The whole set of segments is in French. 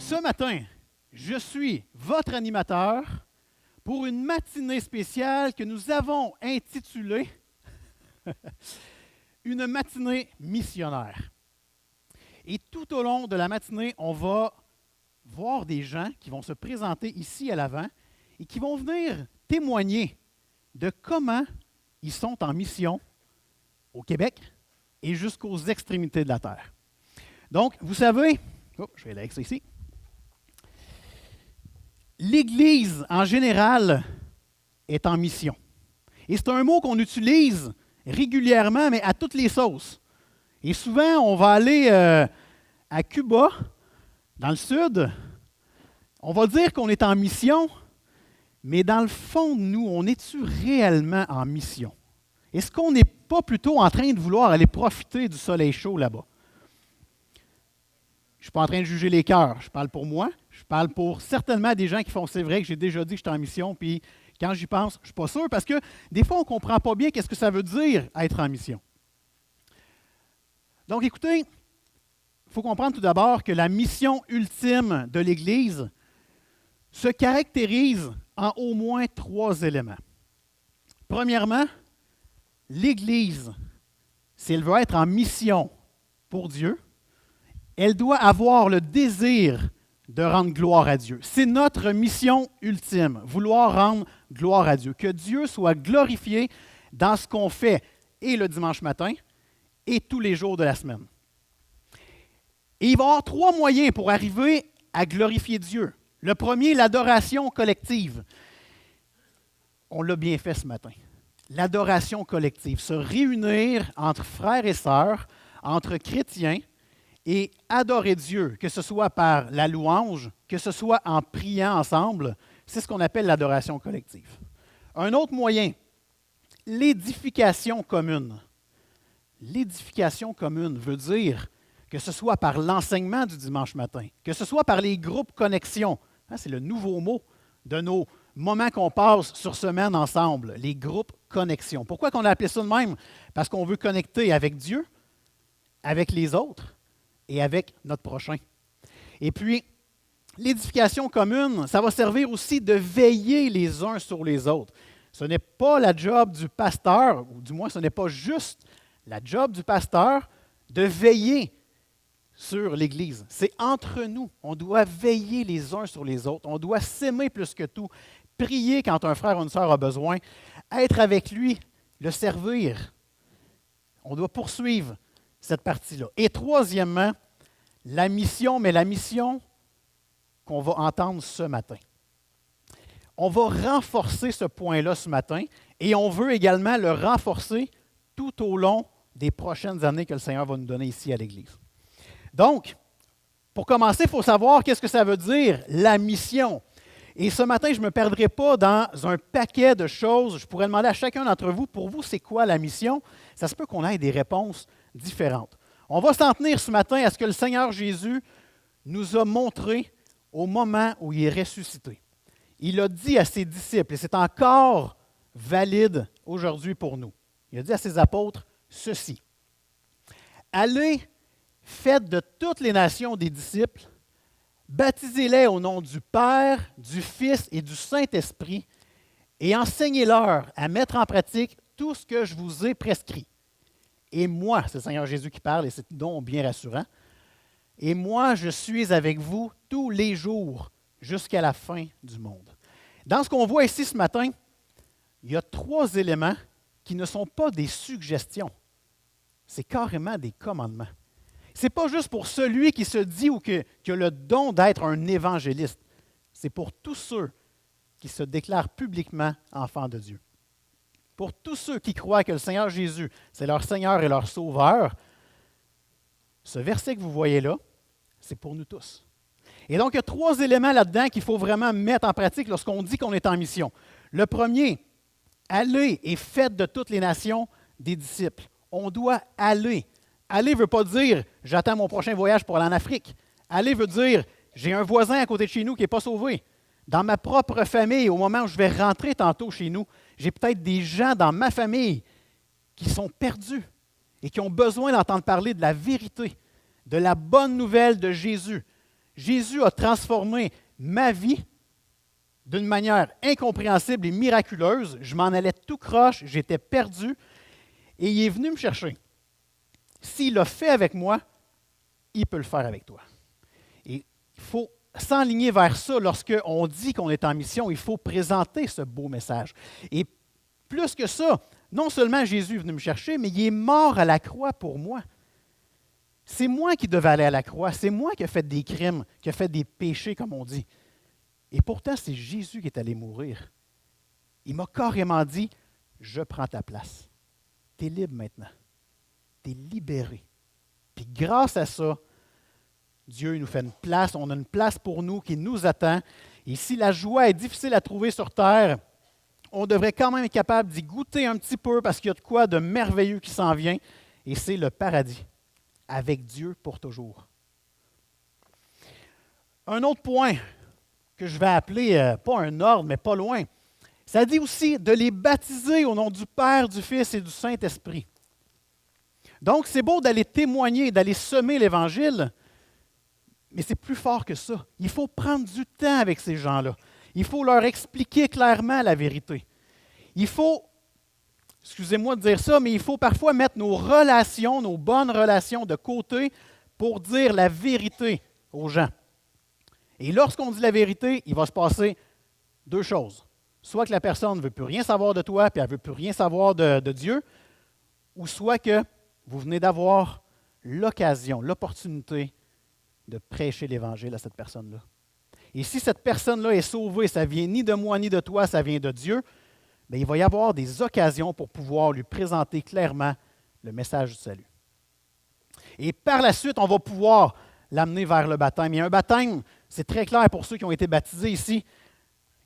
Ce matin, je suis votre animateur pour une matinée spéciale que nous avons intitulée une matinée missionnaire. Et tout au long de la matinée, on va voir des gens qui vont se présenter ici à l'avant et qui vont venir témoigner de comment ils sont en mission au Québec et jusqu'aux extrémités de la terre. Donc, vous savez, je vais aller avec ça ici. L'Église, en général, est en mission. Et c'est un mot qu'on utilise régulièrement, mais à toutes les sauces. Et souvent, on va aller à Cuba, dans le sud, on va dire qu'on est en mission, mais dans le fond de nous, on est-tu réellement en mission? Est-ce qu'on n'est pas plutôt en train de vouloir aller profiter du soleil chaud là-bas? Je ne suis pas en train de juger les cœurs, je parle pour moi, je parle pour certainement des gens qui font, c'est vrai que j'ai déjà dit que j'étais en mission, puis quand j'y pense, je ne suis pas sûr, parce que des fois, on ne comprend pas bien qu'est-ce que ça veut dire être en mission. Donc, écoutez, il faut comprendre tout d'abord que la mission ultime de l'Église se caractérise en au moins 3 éléments. Premièrement, l'Église, si elle veut être en mission pour Dieu, elle doit avoir le désir de rendre gloire à Dieu. C'est notre mission ultime, vouloir rendre gloire à Dieu. Que Dieu soit glorifié dans ce qu'on fait et le dimanche matin et tous les jours de la semaine. Et il va y avoir 3 moyens pour arriver à glorifier Dieu. Le premier, l'adoration collective. On l'a bien fait ce matin. L'adoration collective, se réunir entre frères et sœurs, entre chrétiens, et adorer Dieu, que ce soit par la louange, que ce soit en priant ensemble, c'est ce qu'on appelle l'adoration collective. Un autre moyen, l'édification commune. L'édification commune veut dire que ce soit par l'enseignement du dimanche matin, que ce soit par les groupes connexion. C'est le nouveau mot de nos moments qu'on passe sur semaine ensemble, les groupes connexion. Pourquoi qu'on a appelé ça de même? Parce qu'on veut connecter avec Dieu, avec les autres, et avec notre prochain. Et puis, l'édification commune, ça va servir aussi de veiller les uns sur les autres. Ce n'est pas la job du pasteur, ou du moins ce n'est pas juste la job du pasteur de veiller sur l'Église. C'est entre nous. On doit veiller les uns sur les autres. On doit s'aimer plus que tout, prier quand un frère ou une sœur a besoin, être avec lui, le servir. On doit poursuivre cette partie-là. Et troisièmement, la mission, mais la mission qu'on va entendre ce matin. On va renforcer ce point-là ce matin et on veut également le renforcer tout au long des prochaines années que le Seigneur va nous donner ici à l'Église. Donc, pour commencer, il faut savoir qu'est-ce que ça veut dire, la mission. Et ce matin, je ne me perdrai pas dans un paquet de choses. Je pourrais demander à chacun d'entre vous, pour vous, c'est quoi la mission? Ça se peut qu'on ait des réponses différentes. On va s'en tenir ce matin à ce que le Seigneur Jésus nous a montré au moment où il est ressuscité. Il a dit à ses disciples, et c'est encore valide aujourd'hui pour nous, il a dit à ses apôtres ceci: « Allez, faites de toutes les nations des disciples, baptisez-les au nom du Père, du Fils et du Saint-Esprit, et enseignez-leur à mettre en pratique tout ce que je vous ai prescrit. Et moi, c'est le Seigneur Jésus qui parle, et c'est donc bien rassurant, et moi, je suis avec vous tous les jours jusqu'à la fin du monde. » Dans ce qu'on voit ici ce matin, il y a 3 éléments qui ne sont pas des suggestions. C'est carrément des commandements. Ce n'est pas juste pour celui qui se dit ou qui a le don d'être un évangéliste. C'est pour tous ceux qui se déclarent publiquement enfants de Dieu. Pour tous ceux qui croient que le Seigneur Jésus, c'est leur Seigneur et leur Sauveur, ce verset que vous voyez là, c'est pour nous tous. Et donc, il y a 3 éléments là-dedans qu'il faut vraiment mettre en pratique lorsqu'on dit qu'on est en mission. Le premier, allez et faites de toutes les nations des disciples. On doit aller. Aller ne veut pas dire « j'attends mon prochain voyage pour aller en Afrique ». Aller veut dire « j'ai un voisin à côté de chez nous qui n'est pas sauvé ». Dans ma propre famille, au moment où je vais rentrer tantôt chez nous, j'ai peut-être des gens dans ma famille qui sont perdus et qui ont besoin d'entendre parler de la vérité, de la bonne nouvelle de Jésus. Jésus a transformé ma vie d'une manière incompréhensible et miraculeuse. Je m'en allais tout croche, j'étais perdu, et il est venu me chercher. S'il l'a fait avec moi, il peut le faire avec toi. Et il faut s'enligner vers ça. Lorsqu'on dit qu'on est en mission, il faut présenter ce beau message. Et plus que ça, non seulement Jésus est venu me chercher, mais il est mort à la croix pour moi. C'est moi qui devais aller à la croix. C'est moi qui ai fait des crimes, qui ai fait des péchés, comme on dit. Et pourtant, c'est Jésus qui est allé mourir. Il m'a carrément dit, je prends ta place. Tu es libre maintenant. Tu es libéré. Puis grâce à ça, Dieu nous fait une place. On a une place pour nous qui nous attend. Et si la joie est difficile à trouver sur terre, on devrait quand même être capable d'y goûter un petit peu parce qu'il y a de quoi de merveilleux qui s'en vient. Et c'est le paradis, avec Dieu pour toujours. Un autre point que je vais appeler, pas un ordre, mais pas loin, ça dit aussi de les baptiser au nom du Père, du Fils et du Saint-Esprit. Donc, c'est beau d'aller témoigner, d'aller semer l'Évangile, mais c'est plus fort que ça. Il faut prendre du temps avec ces gens-là. Il faut leur expliquer clairement la vérité. Il faut, excusez-moi de dire ça, mais il faut parfois mettre nos relations, nos bonnes relations de côté pour dire la vérité aux gens. Et lorsqu'on dit la vérité, il va se passer deux choses. Soit que la personne ne veut plus rien savoir de toi, puis elle ne veut plus rien savoir de Dieu, ou soit que vous venez d'avoir l'occasion, l'opportunité de prêcher l'Évangile à cette personne-là. Et si cette personne-là est sauvée, ça ne vient ni de moi ni de toi, ça vient de Dieu, bien, il va y avoir des occasions pour pouvoir lui présenter clairement le message du salut. Et par la suite, on va pouvoir l'amener vers le baptême. Et un baptême, c'est très clair pour ceux qui ont été baptisés ici.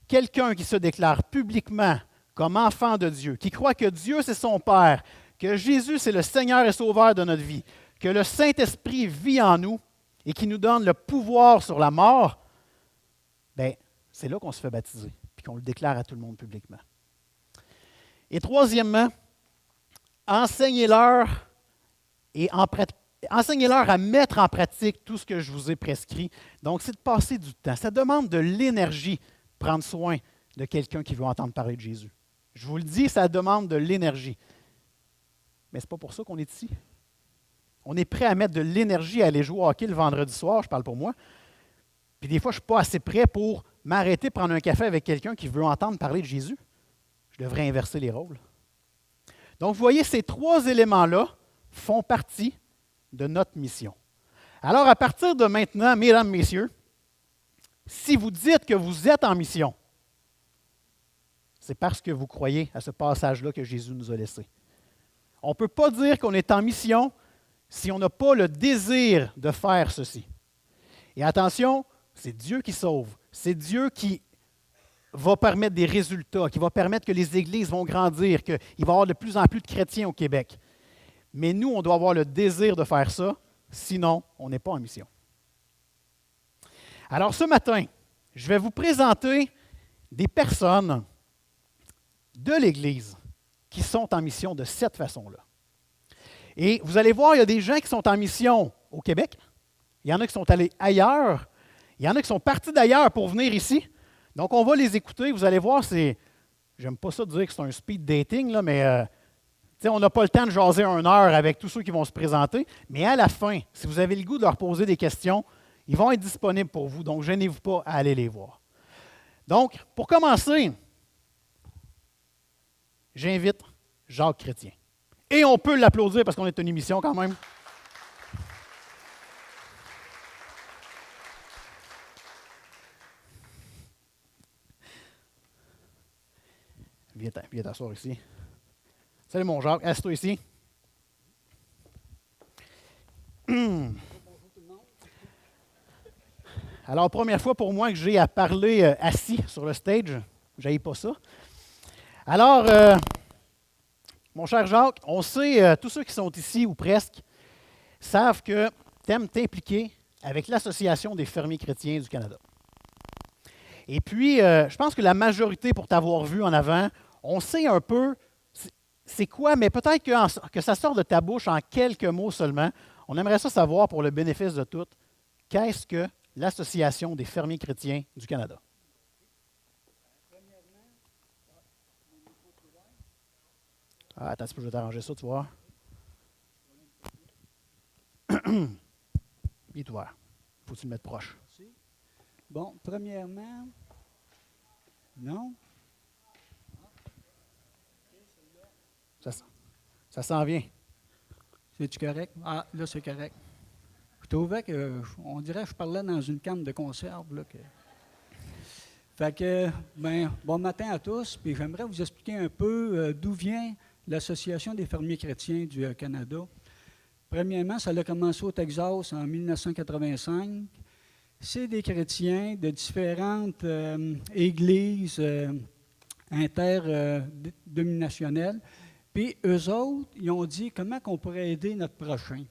Quelqu'un qui se déclare publiquement comme enfant de Dieu, qui croit que Dieu c'est son Père, que Jésus c'est le Seigneur et Sauveur de notre vie, que le Saint-Esprit vit en nous et qui nous donne le pouvoir sur la mort, bien, c'est là qu'on se fait baptiser, puis qu'on le déclare à tout le monde publiquement. Et troisièmement, enseignez-leur à mettre en pratique tout ce que je vous ai prescrit. Donc, c'est de passer du temps. Ça demande de l'énergie, prendre soin de quelqu'un qui veut entendre parler de Jésus. Je vous le dis, ça demande de l'énergie. Mais ce n'est pas pour ça qu'on est ici. On est prêt à mettre de l'énergie à aller jouer au hockey le vendredi soir, je parle pour moi. Puis des fois, je ne suis pas assez prêt pour m'arrêter, prendre un café avec quelqu'un qui veut entendre parler de Jésus. Je devrais inverser les rôles. Donc, vous voyez, ces trois éléments-là font partie de notre mission. Alors, à partir de maintenant, mesdames, messieurs, si vous dites que vous êtes en mission, c'est parce que vous croyez à ce passage-là que Jésus nous a laissé. On ne peut pas dire qu'on est en mission si on n'a pas le désir de faire ceci. Et attention, c'est Dieu qui sauve. C'est Dieu qui va permettre des résultats, qui va permettre que les églises vont grandir, qu'il va y avoir de plus en plus de chrétiens au Québec. Mais nous, on doit avoir le désir de faire ça, sinon, on n'est pas en mission. Alors, ce matin, je vais vous présenter des personnes de l'Église qui sont en mission de cette façon-là. Et vous allez voir, il y a des gens qui sont en mission au Québec, il y en a qui sont allés ailleurs, il y en a qui sont partis d'ailleurs pour venir ici. Donc, on va les écouter. Vous allez voir, j'aime pas ça de dire que c'est un speed dating, là, mais on n'a pas le temps de jaser 1 heure avec tous ceux qui vont se présenter. Mais à la fin, si vous avez le goût de leur poser des questions, ils vont être disponibles pour vous. Donc, gênez-vous pas à aller les voir. Donc, pour commencer, j'invite Jacques Chrétien. Et on peut l'applaudir parce qu'on est une émission quand même. Viens t'asseoir ici. Salut mon Jacques, assieds-toi ici. Alors, première fois pour moi que j'ai à parler assis sur le stage. Je n'haïs pas ça. Alors, mon cher Jacques, on sait, tous ceux qui sont ici ou presque, savent que tu aimes t'impliquer avec l'Association des fermiers chrétiens du Canada. Et puis, je pense que la majorité, pour t'avoir vu en avant, on sait un peu c'est quoi, mais peut-être que ça sort de ta bouche en quelques mots seulement. On aimerait ça savoir, pour le bénéfice de tous, qu'est-ce que l'Association des fermiers chrétiens du Canada? Ah, attends, je vais t'arranger ça, tu vois. Il est ouvert. Faut que tu le mettes proche. Bon, premièrement, non. Ça s'en vient. C'est-tu correct? Ah, là, c'est correct. Je trouvais que, on dirait que je parlais dans une canne de conserve. Là, Fait que, bon matin à tous. Puis j'aimerais vous expliquer un peu d'où vient l'Association des fermiers chrétiens du Canada. Premièrement, ça a commencé au Texas en 1985. C'est des chrétiens de différentes églises interdominationnelles. Puis eux autres, ils ont dit comment on pourrait aider notre prochain.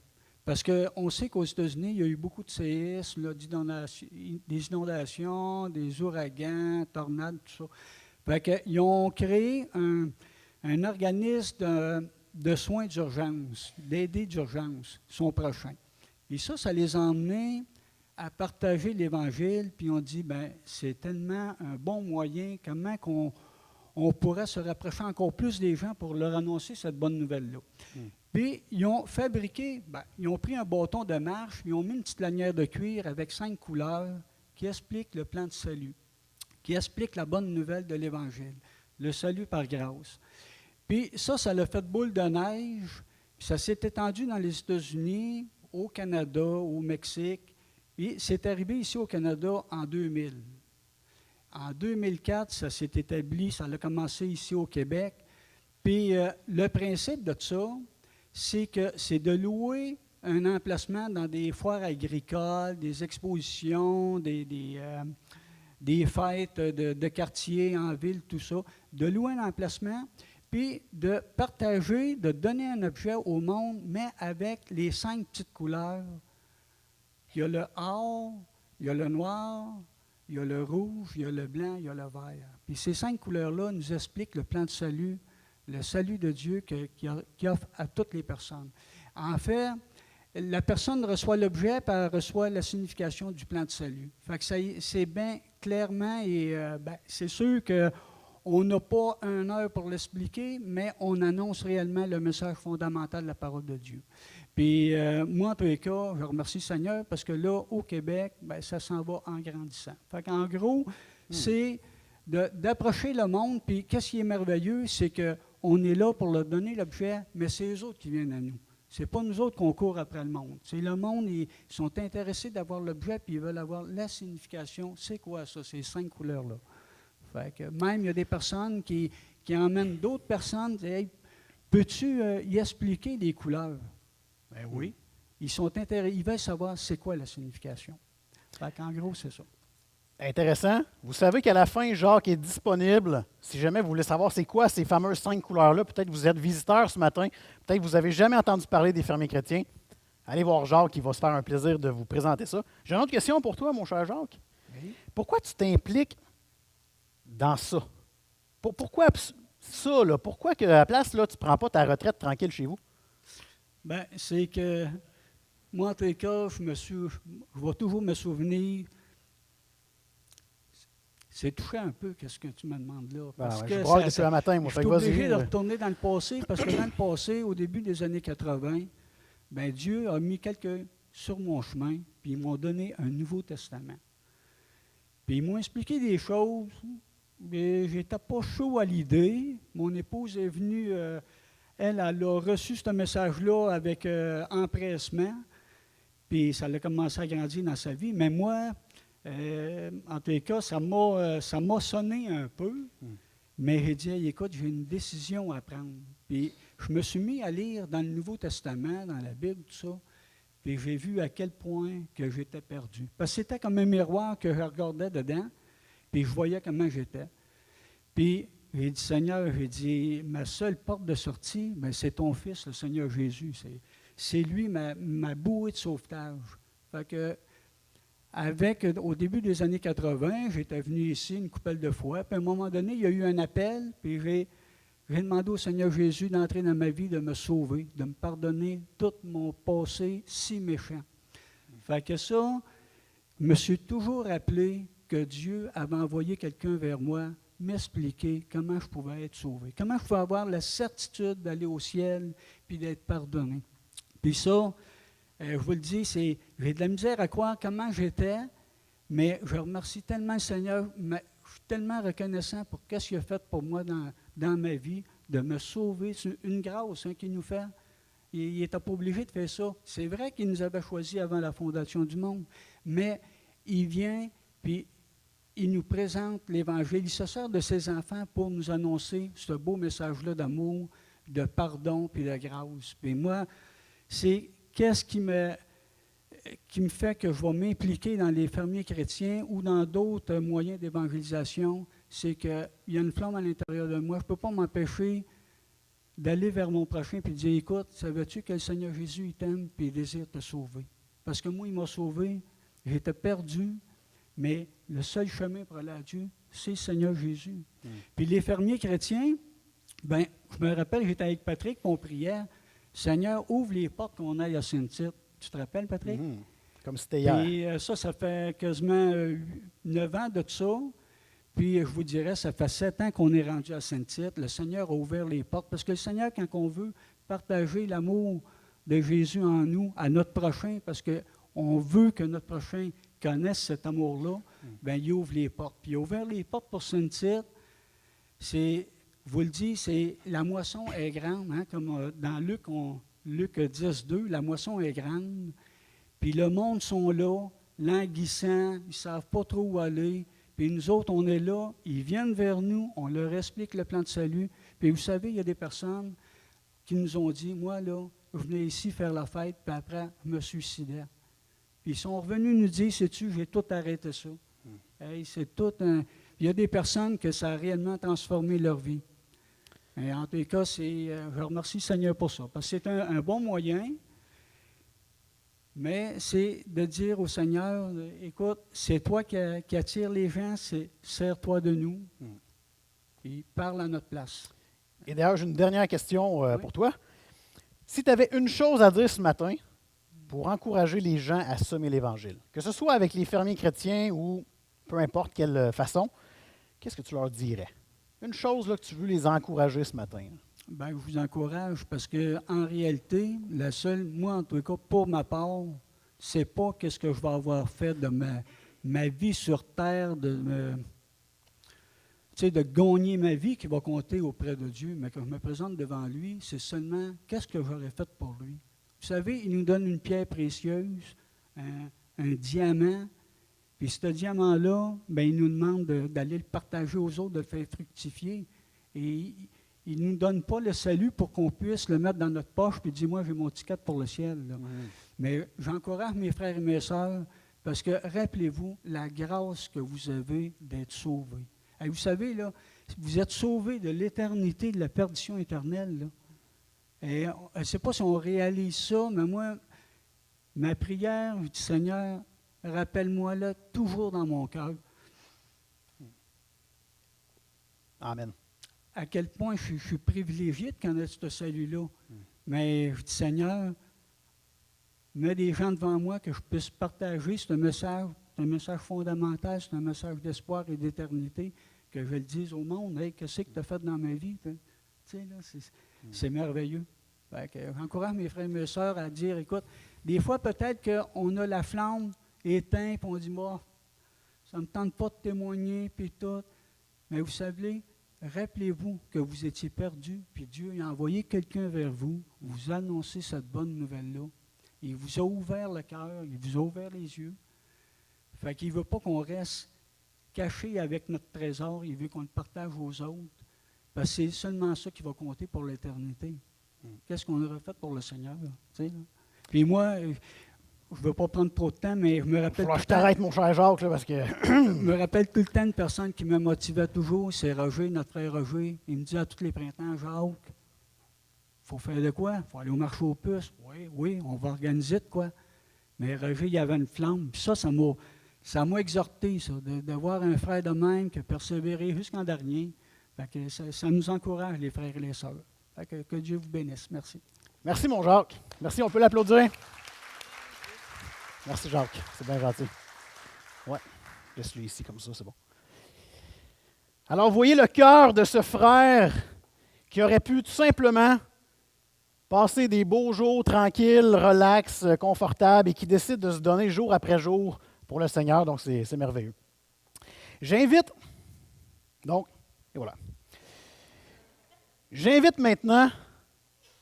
Parce qu'on sait qu'aux États-Unis, il y a eu beaucoup de séismes, là, des inondations, des ouragans, tornades, tout ça. Fait qu'ils ont créé un organisme de soins d'urgence, d'aider d'urgence son prochain. Et ça les a emmenés à partager l'Évangile, puis on dit, c'est tellement un bon moyen, comment on pourrait se rapprocher encore plus des gens pour leur annoncer cette bonne nouvelle-là. Puis, ils ont fabriqué, ils ont pris un bâton de marche, ils ont mis une petite lanière de cuir avec 5 couleurs qui expliquent le plan de salut, qui expliquent la bonne nouvelle de l'Évangile, le salut par grâce. Puis ça l'a fait boule de neige, puis ça s'est étendu dans les États-Unis, au Canada, au Mexique, puis c'est arrivé ici au Canada en 2000. En 2004, ça s'est établi, ça a commencé ici au Québec. Puis le principe de ça, c'est de louer un emplacement dans des foires agricoles, des expositions, des fêtes de quartier en ville, tout ça, de louer un emplacement, puis de partager, de donner un objet au monde, mais avec les 5 petites couleurs. Il y a le or, il y a le noir, il y a le rouge, il y a le blanc, il y a le vert. Puis ces 5 couleurs-là nous expliquent le plan de salut, le salut de Dieu qui offre à toutes les personnes. En fait, la personne reçoit l'objet, puis elle reçoit la signification du plan de salut. Fait que c'est bien clairement, et c'est sûr qu'on n'a pas 1 heure pour l'expliquer, mais on annonce réellement le message fondamental de la parole de Dieu. Puis moi, en tous les cas, je remercie le Seigneur parce que là, au Québec, ça s'en va en grandissant. Fait qu'en gros, c'est d'approcher le monde, puis qu'est-ce qui est merveilleux, c'est qu'on est là pour leur donner l'objet, mais c'est eux autres qui viennent à nous. Ce n'est pas nous autres qu'on court après le monde. C'est le monde, ils sont intéressés d'avoir l'objet, puis ils veulent avoir la signification. C'est quoi ça, ces 5 couleurs-là? Fait que même, il y a des personnes qui emmènent d'autres personnes, disent, hey, peux-tu y expliquer les couleurs? Ben oui. Ils veulent savoir c'est quoi la signification. Fait qu'en gros, c'est ça. Intéressant. Vous savez qu'à la fin, Jacques est disponible. Si jamais vous voulez savoir c'est quoi ces fameuses 5 couleurs-là, peut-être vous êtes visiteur ce matin, peut-être vous n'avez jamais entendu parler des fermiers chrétiens. Allez voir Jacques, il va se faire un plaisir de vous présenter ça. J'ai une autre question pour toi, mon cher Jacques. Oui. Pourquoi tu t'impliques dans ça? Pourquoi ça, là? Pourquoi que, à la place, là, tu ne prends pas ta retraite tranquille chez vous? C'est que moi, en tous les cas, je vais toujours me souvenir. C'est touchant un peu ce que tu me demandes là. Parce que je suis matin, moi. Je suis obligé de retourner dans le passé, parce que dans le passé, au début des années 80, Dieu a mis quelqu'un sur mon chemin, puis ils m'ont donné un Nouveau Testament. Puis ils m'ont expliqué des choses, mais j'étais pas chaud à l'idée. Mon épouse est venue, elle a reçu ce message-là avec empressement, puis ça a commencé à grandir dans sa vie. Mais moi, en tous les cas, ça m'a sonné un peu, mais j'ai dit, hey, écoute, j'ai une décision à prendre. Puis je me suis mis à lire dans le Nouveau Testament, dans la Bible, tout ça, puis j'ai vu à quel point que j'étais perdu. Parce que c'était comme un miroir que je regardais dedans, puis je voyais comment j'étais. Puis j'ai dit, Seigneur, ma seule porte de sortie, c'est ton Fils, le Seigneur Jésus. C'est lui ma bouée de sauvetage. Fait que, au début des années 80, j'étais venu ici une couple de fois, puis à un moment donné, il y a eu un appel, puis j'ai demandé au Seigneur Jésus d'entrer dans ma vie, de me sauver, de me pardonner tout mon passé si méchant. Fait que ça, me suis toujours rappelé que Dieu avait envoyé quelqu'un vers moi m'expliquer comment je pouvais être sauvé, comment je pouvais avoir la certitude d'aller au ciel puis d'être pardonné. Puis ça, je vous le dis, j'ai de la misère à croire comment j'étais, mais je remercie tellement le Seigneur, je suis tellement reconnaissant pour ce qu'il a fait pour moi dans ma vie, de me sauver. C'est une grâce qu'il nous fait. Il n'était pas obligé de faire ça. C'est vrai qu'il nous avait choisis avant la fondation du monde, mais il vient, puis il nous présente l'Évangile. Il se sert de ses enfants pour nous annoncer ce beau message-là d'amour, de pardon, puis de grâce. Puis moi, c'est qu'est-ce qui me fait que je vais m'impliquer dans les fermiers chrétiens ou dans d'autres moyens d'évangélisation, c'est qu'il y a une flamme à l'intérieur de moi. Je ne peux pas m'empêcher d'aller vers mon prochain et de dire, écoute, savais-tu que le Seigneur Jésus, il t'aime et il désire te sauver? Parce que moi, il m'a sauvé, j'étais perdu, mais le seul chemin pour aller à Dieu, c'est le Seigneur Jésus. Puis les fermiers chrétiens, ben, je me rappelle, j'étais avec Patrick, on priait, Seigneur, ouvre les portes qu'on aille à Saint-Tite. Tu te rappelles, Patrick? Comme c'était hier. Puis ça fait quasiment 9 ans de ça. Puis je vous dirais, ça fait 7 ans qu'on est rendu à Saint-Tite. Le Seigneur a ouvert les portes. Parce que le Seigneur, quand on veut partager l'amour de Jésus en nous, à notre prochain, parce qu'on veut que notre prochain connaisse cet amour-là, bien, il ouvre les portes. Puis il a ouvert les portes pour Saint-Tite. Je vous le dis, la moisson est grande, hein, comme dans Luc 10, 2, la moisson est grande. Puis le monde sont là, languissants, ils ne savent pas trop où aller. Puis nous autres, on est là, ils viennent vers nous, on leur explique le plan de salut. Puis vous savez, il y a des personnes qui nous ont dit, moi, là, je venais ici faire la fête, puis après, je me suicidais. Puis ils sont revenus nous dire, sais-tu, j'ai tout arrêté ça. Hey, c'est tout un... Il y a des personnes que ça a réellement transformé leur vie. Et en tout cas, je remercie le Seigneur pour ça, parce que c'est un bon moyen. Mais c'est de dire au Seigneur, écoute, c'est toi qui attire les gens, sers-toi de nous. Et parle à notre place. Et d'ailleurs, j'ai une dernière question pour toi. Si tu avais une chose à dire ce matin pour encourager les gens à semer l'Évangile, que ce soit avec les fermiers chrétiens ou peu importe quelle façon, qu'est-ce que tu leur dirais? Une chose là, que tu veux les encourager ce matin. Bien, je vous encourage parce qu'en réalité, moi en tout cas, pour ma part, c'est pas qu'est-ce que je vais avoir fait de ma vie sur terre, de gagner ma vie qui va compter auprès de Dieu, mais quand je me présente devant lui, c'est seulement qu'est-ce que j'aurais fait pour lui. Vous savez, il nous donne une pierre précieuse, un diamant, puis ce diamant-là, bien, il nous demande d'aller le partager aux autres, de le faire fructifier. Et il ne nous donne pas le salut pour qu'on puisse le mettre dans notre poche et dire, moi, j'ai mon ticket pour le ciel. Mais j'encourage mes frères et mes sœurs parce que, rappelez-vous, la grâce que vous avez d'être sauvés. Et vous savez, là, vous êtes sauvés de l'éternité, de la perdition éternelle. Là. Et je ne sais pas si on réalise ça, mais moi, ma prière, je dis, Seigneur, rappelle-moi là toujours dans mon cœur. Amen. À quel point je suis privilégié de connaître ce salut-là. Mais je dis, Seigneur, mets des gens devant moi que je puisse partager ce message. C'est un message fondamental, c'est un message d'espoir et d'éternité, que je le dise au monde. Hey, qu'est-ce que tu as fait dans ma vie? Tu sais, là, c'est merveilleux. J'encourage mes frères et mes sœurs à dire, écoute, des fois peut-être qu'on a la flamme éteinte, puis on dit, moi, ça ne me tente pas de témoigner, puis tout. Mais vous savez, rappelez-vous que vous étiez perdus, puis Dieu a envoyé quelqu'un vers vous, vous annoncer cette bonne nouvelle-là. Il vous a ouvert le cœur, il vous a ouvert les yeux. Fait qu'il ne veut pas qu'on reste caché avec notre trésor, il veut qu'on le partage aux autres. Parce que c'est seulement ça qui va compter pour l'éternité. Qu'est-ce qu'on aurait fait pour le Seigneur? Là? Puis moi, je ne veux pas prendre trop de temps, mais je me rappelle. Je t'arrête, mon cher Jacques, là, parce que. Je me rappelle tout le temps une personne qui me motivait toujours, c'est Roger, notre frère Roger. Il me dit à tous les printemps, Jacques, il faut faire de quoi? Il faut aller au marché aux puces. Oui, on va organiser de quoi. Mais Roger, il avait une flamme. Puis ça m'a exhorté, ça, de voir un frère de même qui a persévéré jusqu'en dernier. Fait que ça nous encourage, les frères et les sœurs. Fait que Dieu vous bénisse. Merci. Merci, mon Jacques. Merci, on peut l'applaudir. Merci, Jacques. C'est bien gentil. Ouais, laisse-le ici comme ça, c'est bon. Alors, vous voyez le cœur de ce frère qui aurait pu tout simplement passer des beaux jours tranquilles, relax, confortables et qui décide de se donner jour après jour pour le Seigneur. Donc, c'est merveilleux. J'invite, donc, et voilà. J'invite maintenant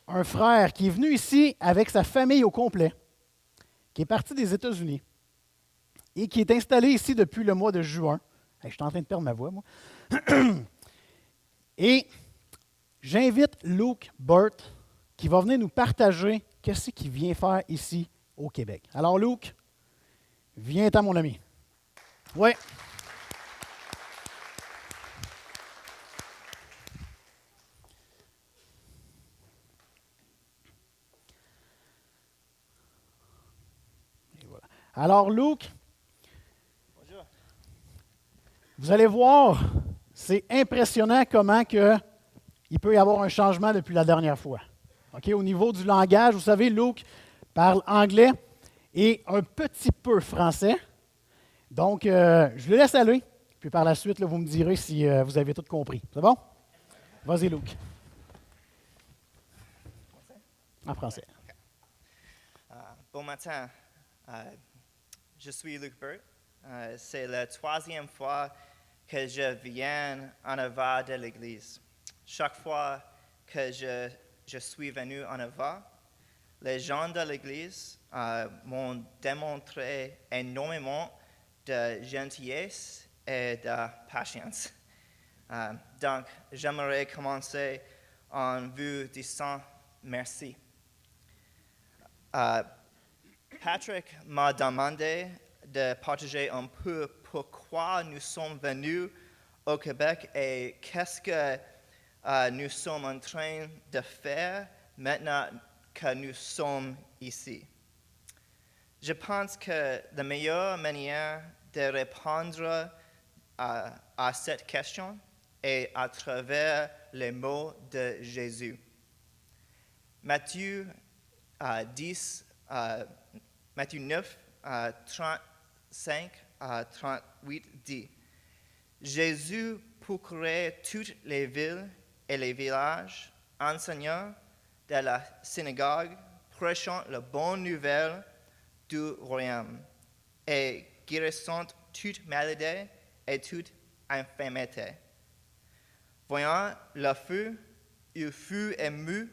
un frère qui est venu ici avec sa famille au complet, qui est parti des États-Unis et qui est installé ici depuis le mois de juin. Hey, je suis en train de perdre ma voix, moi. Et j'invite Luke Burt qui va venir nous partager qu'est-ce qu'il vient faire ici au Québec. Alors, Luke, viens-t'en, mon ami. Oui. Et voilà. Alors, Luke, Bonjour. vous allez voir, c'est impressionnant comment il peut y avoir un changement depuis la dernière fois. OK? Au niveau du langage, vous savez, Luke parle anglais et un petit peu français. Donc, je le laisse aller. Puis par la suite, là, vous me direz si vous avez tout compris. C'est bon? Vas-y, Luke. En français. Bon matin. Je suis Luke Burt. C'est la troisième fois que je viens en avant de l'Église. Chaque fois que je suis venu en avant, les gens de l'Église m'ont démontré énormément de gentillesse et de patience. Donc, j'aimerais commencer en vous disant merci. Patrick m'a demandé de partager un peu pourquoi nous sommes venus au Québec et qu'est-ce que nous sommes en train de faire maintenant que nous sommes ici. Je pense que la meilleure manière de répondre à cette question est à travers les mots de Jésus. Matthieu 9, 35 à 38 dit, Jésus parcourait toutes les villes et les villages, enseignant de la synagogue, prêchant la bonne nouvelle du royaume et guérissant toute maladie et toute infirmité. Voyant le feu, il fut ému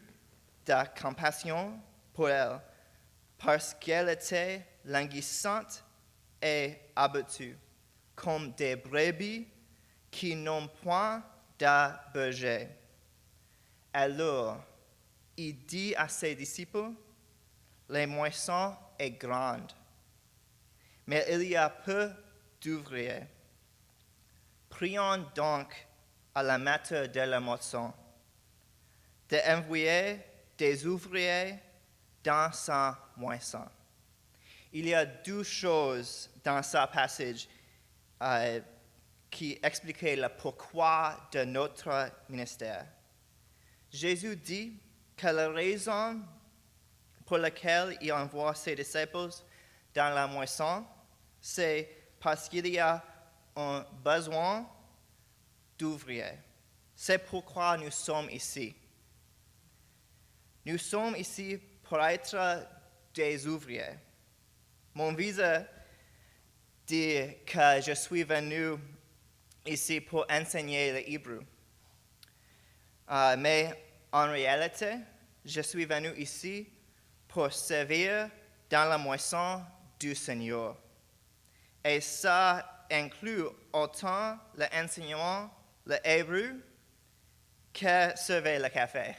de compassion pour elle, parce qu'elle était languissante et abattue, comme des brebis qui n'ont point de berger. Alors, il dit à ses disciples, les moissons est grande, mais il y a peu d'ouvriers. Prions donc à la maître de la moisson d'envoyer des ouvriers dans sa moisson. Il y a deux choses dans ce passage qui expliquent le pourquoi de notre ministère. Jésus dit que la raison pour laquelle il envoie ses disciples dans la moisson, c'est parce qu'il y a un besoin d'ouvriers. C'est pourquoi nous sommes ici. Nous sommes ici pour être des ouvriers. Mon visa dit que je suis venu ici pour enseigner l'hébreu. Mais en réalité, je suis venu ici pour servir dans la moisson du Seigneur. Et ça inclut autant l'enseignement, l'hébreu, que servir le café.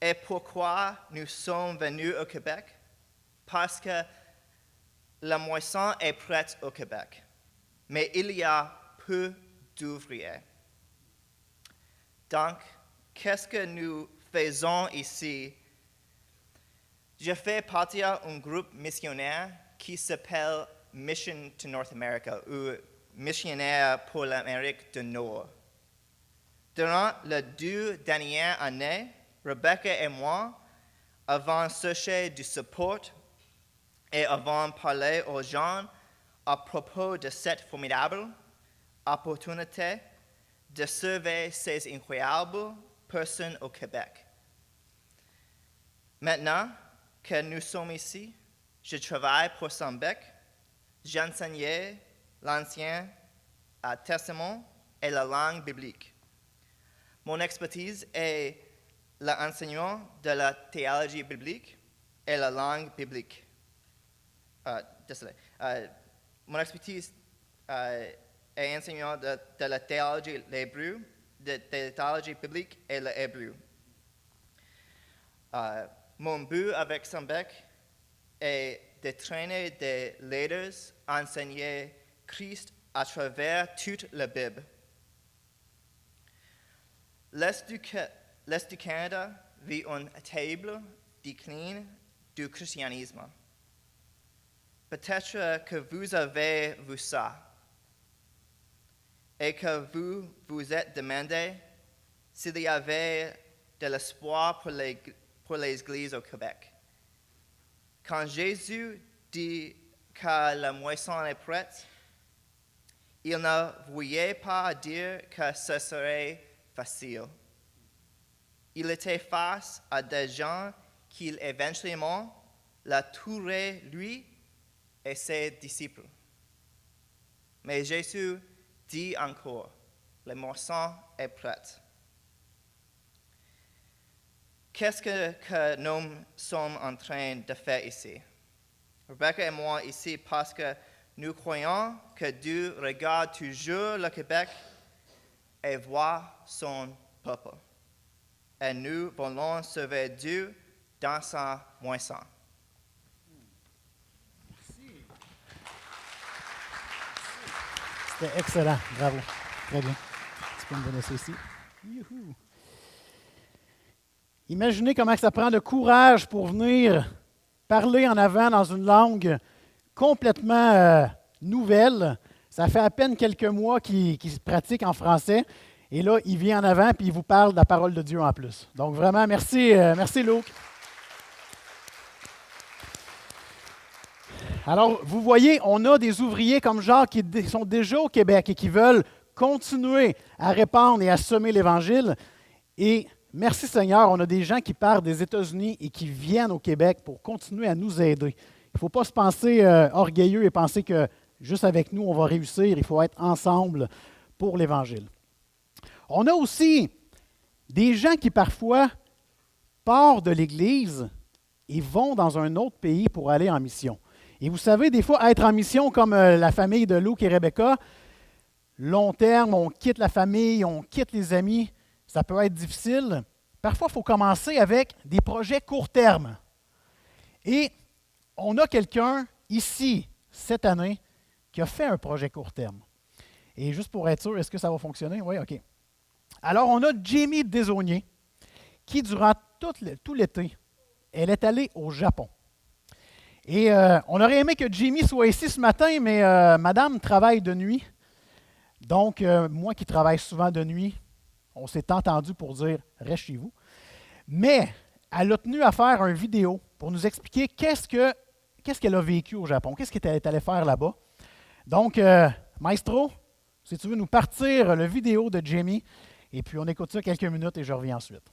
Et pourquoi nous sommes venus au Québec? Parce que la moisson est prête au Québec, mais il y a peu d'ouvriers. Donc, qu'est-ce que nous faisons ici? Je fais partie d'un groupe missionnaire qui s'appelle Mission to North America, ou Missionnaire pour l'Amérique du Nord. Durant les 2 dernières années, Rebecca et moi avons cherché du support et avons parlé aux gens à propos de cette formidable opportunité de sauver ces incroyables personnes au Québec. Maintenant que nous sommes ici, je travaille pour Sambec. J'enseignais l'Ancien Testament et la langue biblique. Mon expertise est l'enseignement de la théologie biblique et la langue biblique. Mon expertise est l'enseignement de la théologie l'hébreu, de la théologie biblique et l'hébreu. Mon but avec Sambec est de traîner des leaders à enseigner Christ à travers toute la Bible. L'Est du Canada vit un terrible déclin du christianisme. Peut-être que vous avez vu ça et que vous vous êtes demandé s'il y avait de l'espoir pour les églises au Québec. Quand Jésus dit que la moisson est prête, il ne voulait pas dire que ce serait facile. Il était face à des gens qui éventuellement la tueraient lui et ses disciples. Mais Jésus dit encore, la moisson est prête. Qu'est-ce que nous sommes en train de faire ici? Rebecca et moi ici parce que nous croyons que Dieu regarde toujours le Québec et voit son peuple. Et nous voulons sauver Dieu dans sa moisson. C'était excellent. Bravo. Très bien. Tu peux me donner ça ici. Youhou. Imaginez comment ça prend de courage pour venir parler en avant dans une langue complètement nouvelle. Ça fait à peine quelques mois qu'il se pratique en français. Et là, il vient en avant et il vous parle de la parole de Dieu en plus. Donc vraiment, merci, merci Luc. Alors, vous voyez, on a des ouvriers comme Jacques qui sont déjà au Québec et qui veulent continuer à répandre et à semer l'Évangile. Et merci Seigneur, on a des gens qui partent des États-Unis et qui viennent au Québec pour continuer à nous aider. Il ne faut pas se penser orgueilleux et penser que juste avec nous, on va réussir. Il faut être ensemble pour l'Évangile. On a aussi des gens qui parfois partent de l'Église et vont dans un autre pays pour aller en mission. Et vous savez, des fois, être en mission comme la famille de Luke et Rebecca, long terme, on quitte la famille, on quitte les amis, ça peut être difficile. Parfois, il faut commencer avec des projets court terme. Et on a quelqu'un ici, cette année, qui a fait un projet court terme. Et juste pour être sûr, est-ce que ça va fonctionner? Oui, OK. Alors, on a Jamie Desaulniers, qui, durant tout l'été, elle est allée au Japon. Et on aurait aimé que Jamie soit ici ce matin, mais madame travaille de nuit. Donc, moi qui travaille souvent de nuit, on s'est entendu pour dire « reste chez vous ». Mais elle a tenu à faire une vidéo pour nous expliquer qu'est-ce qu'elle a vécu au Japon, qu'est-ce qu'elle est allée faire là-bas. Donc, Maestro, si tu veux nous partir la vidéo de Jamie, et puis on écoute ça quelques minutes et je reviens ensuite.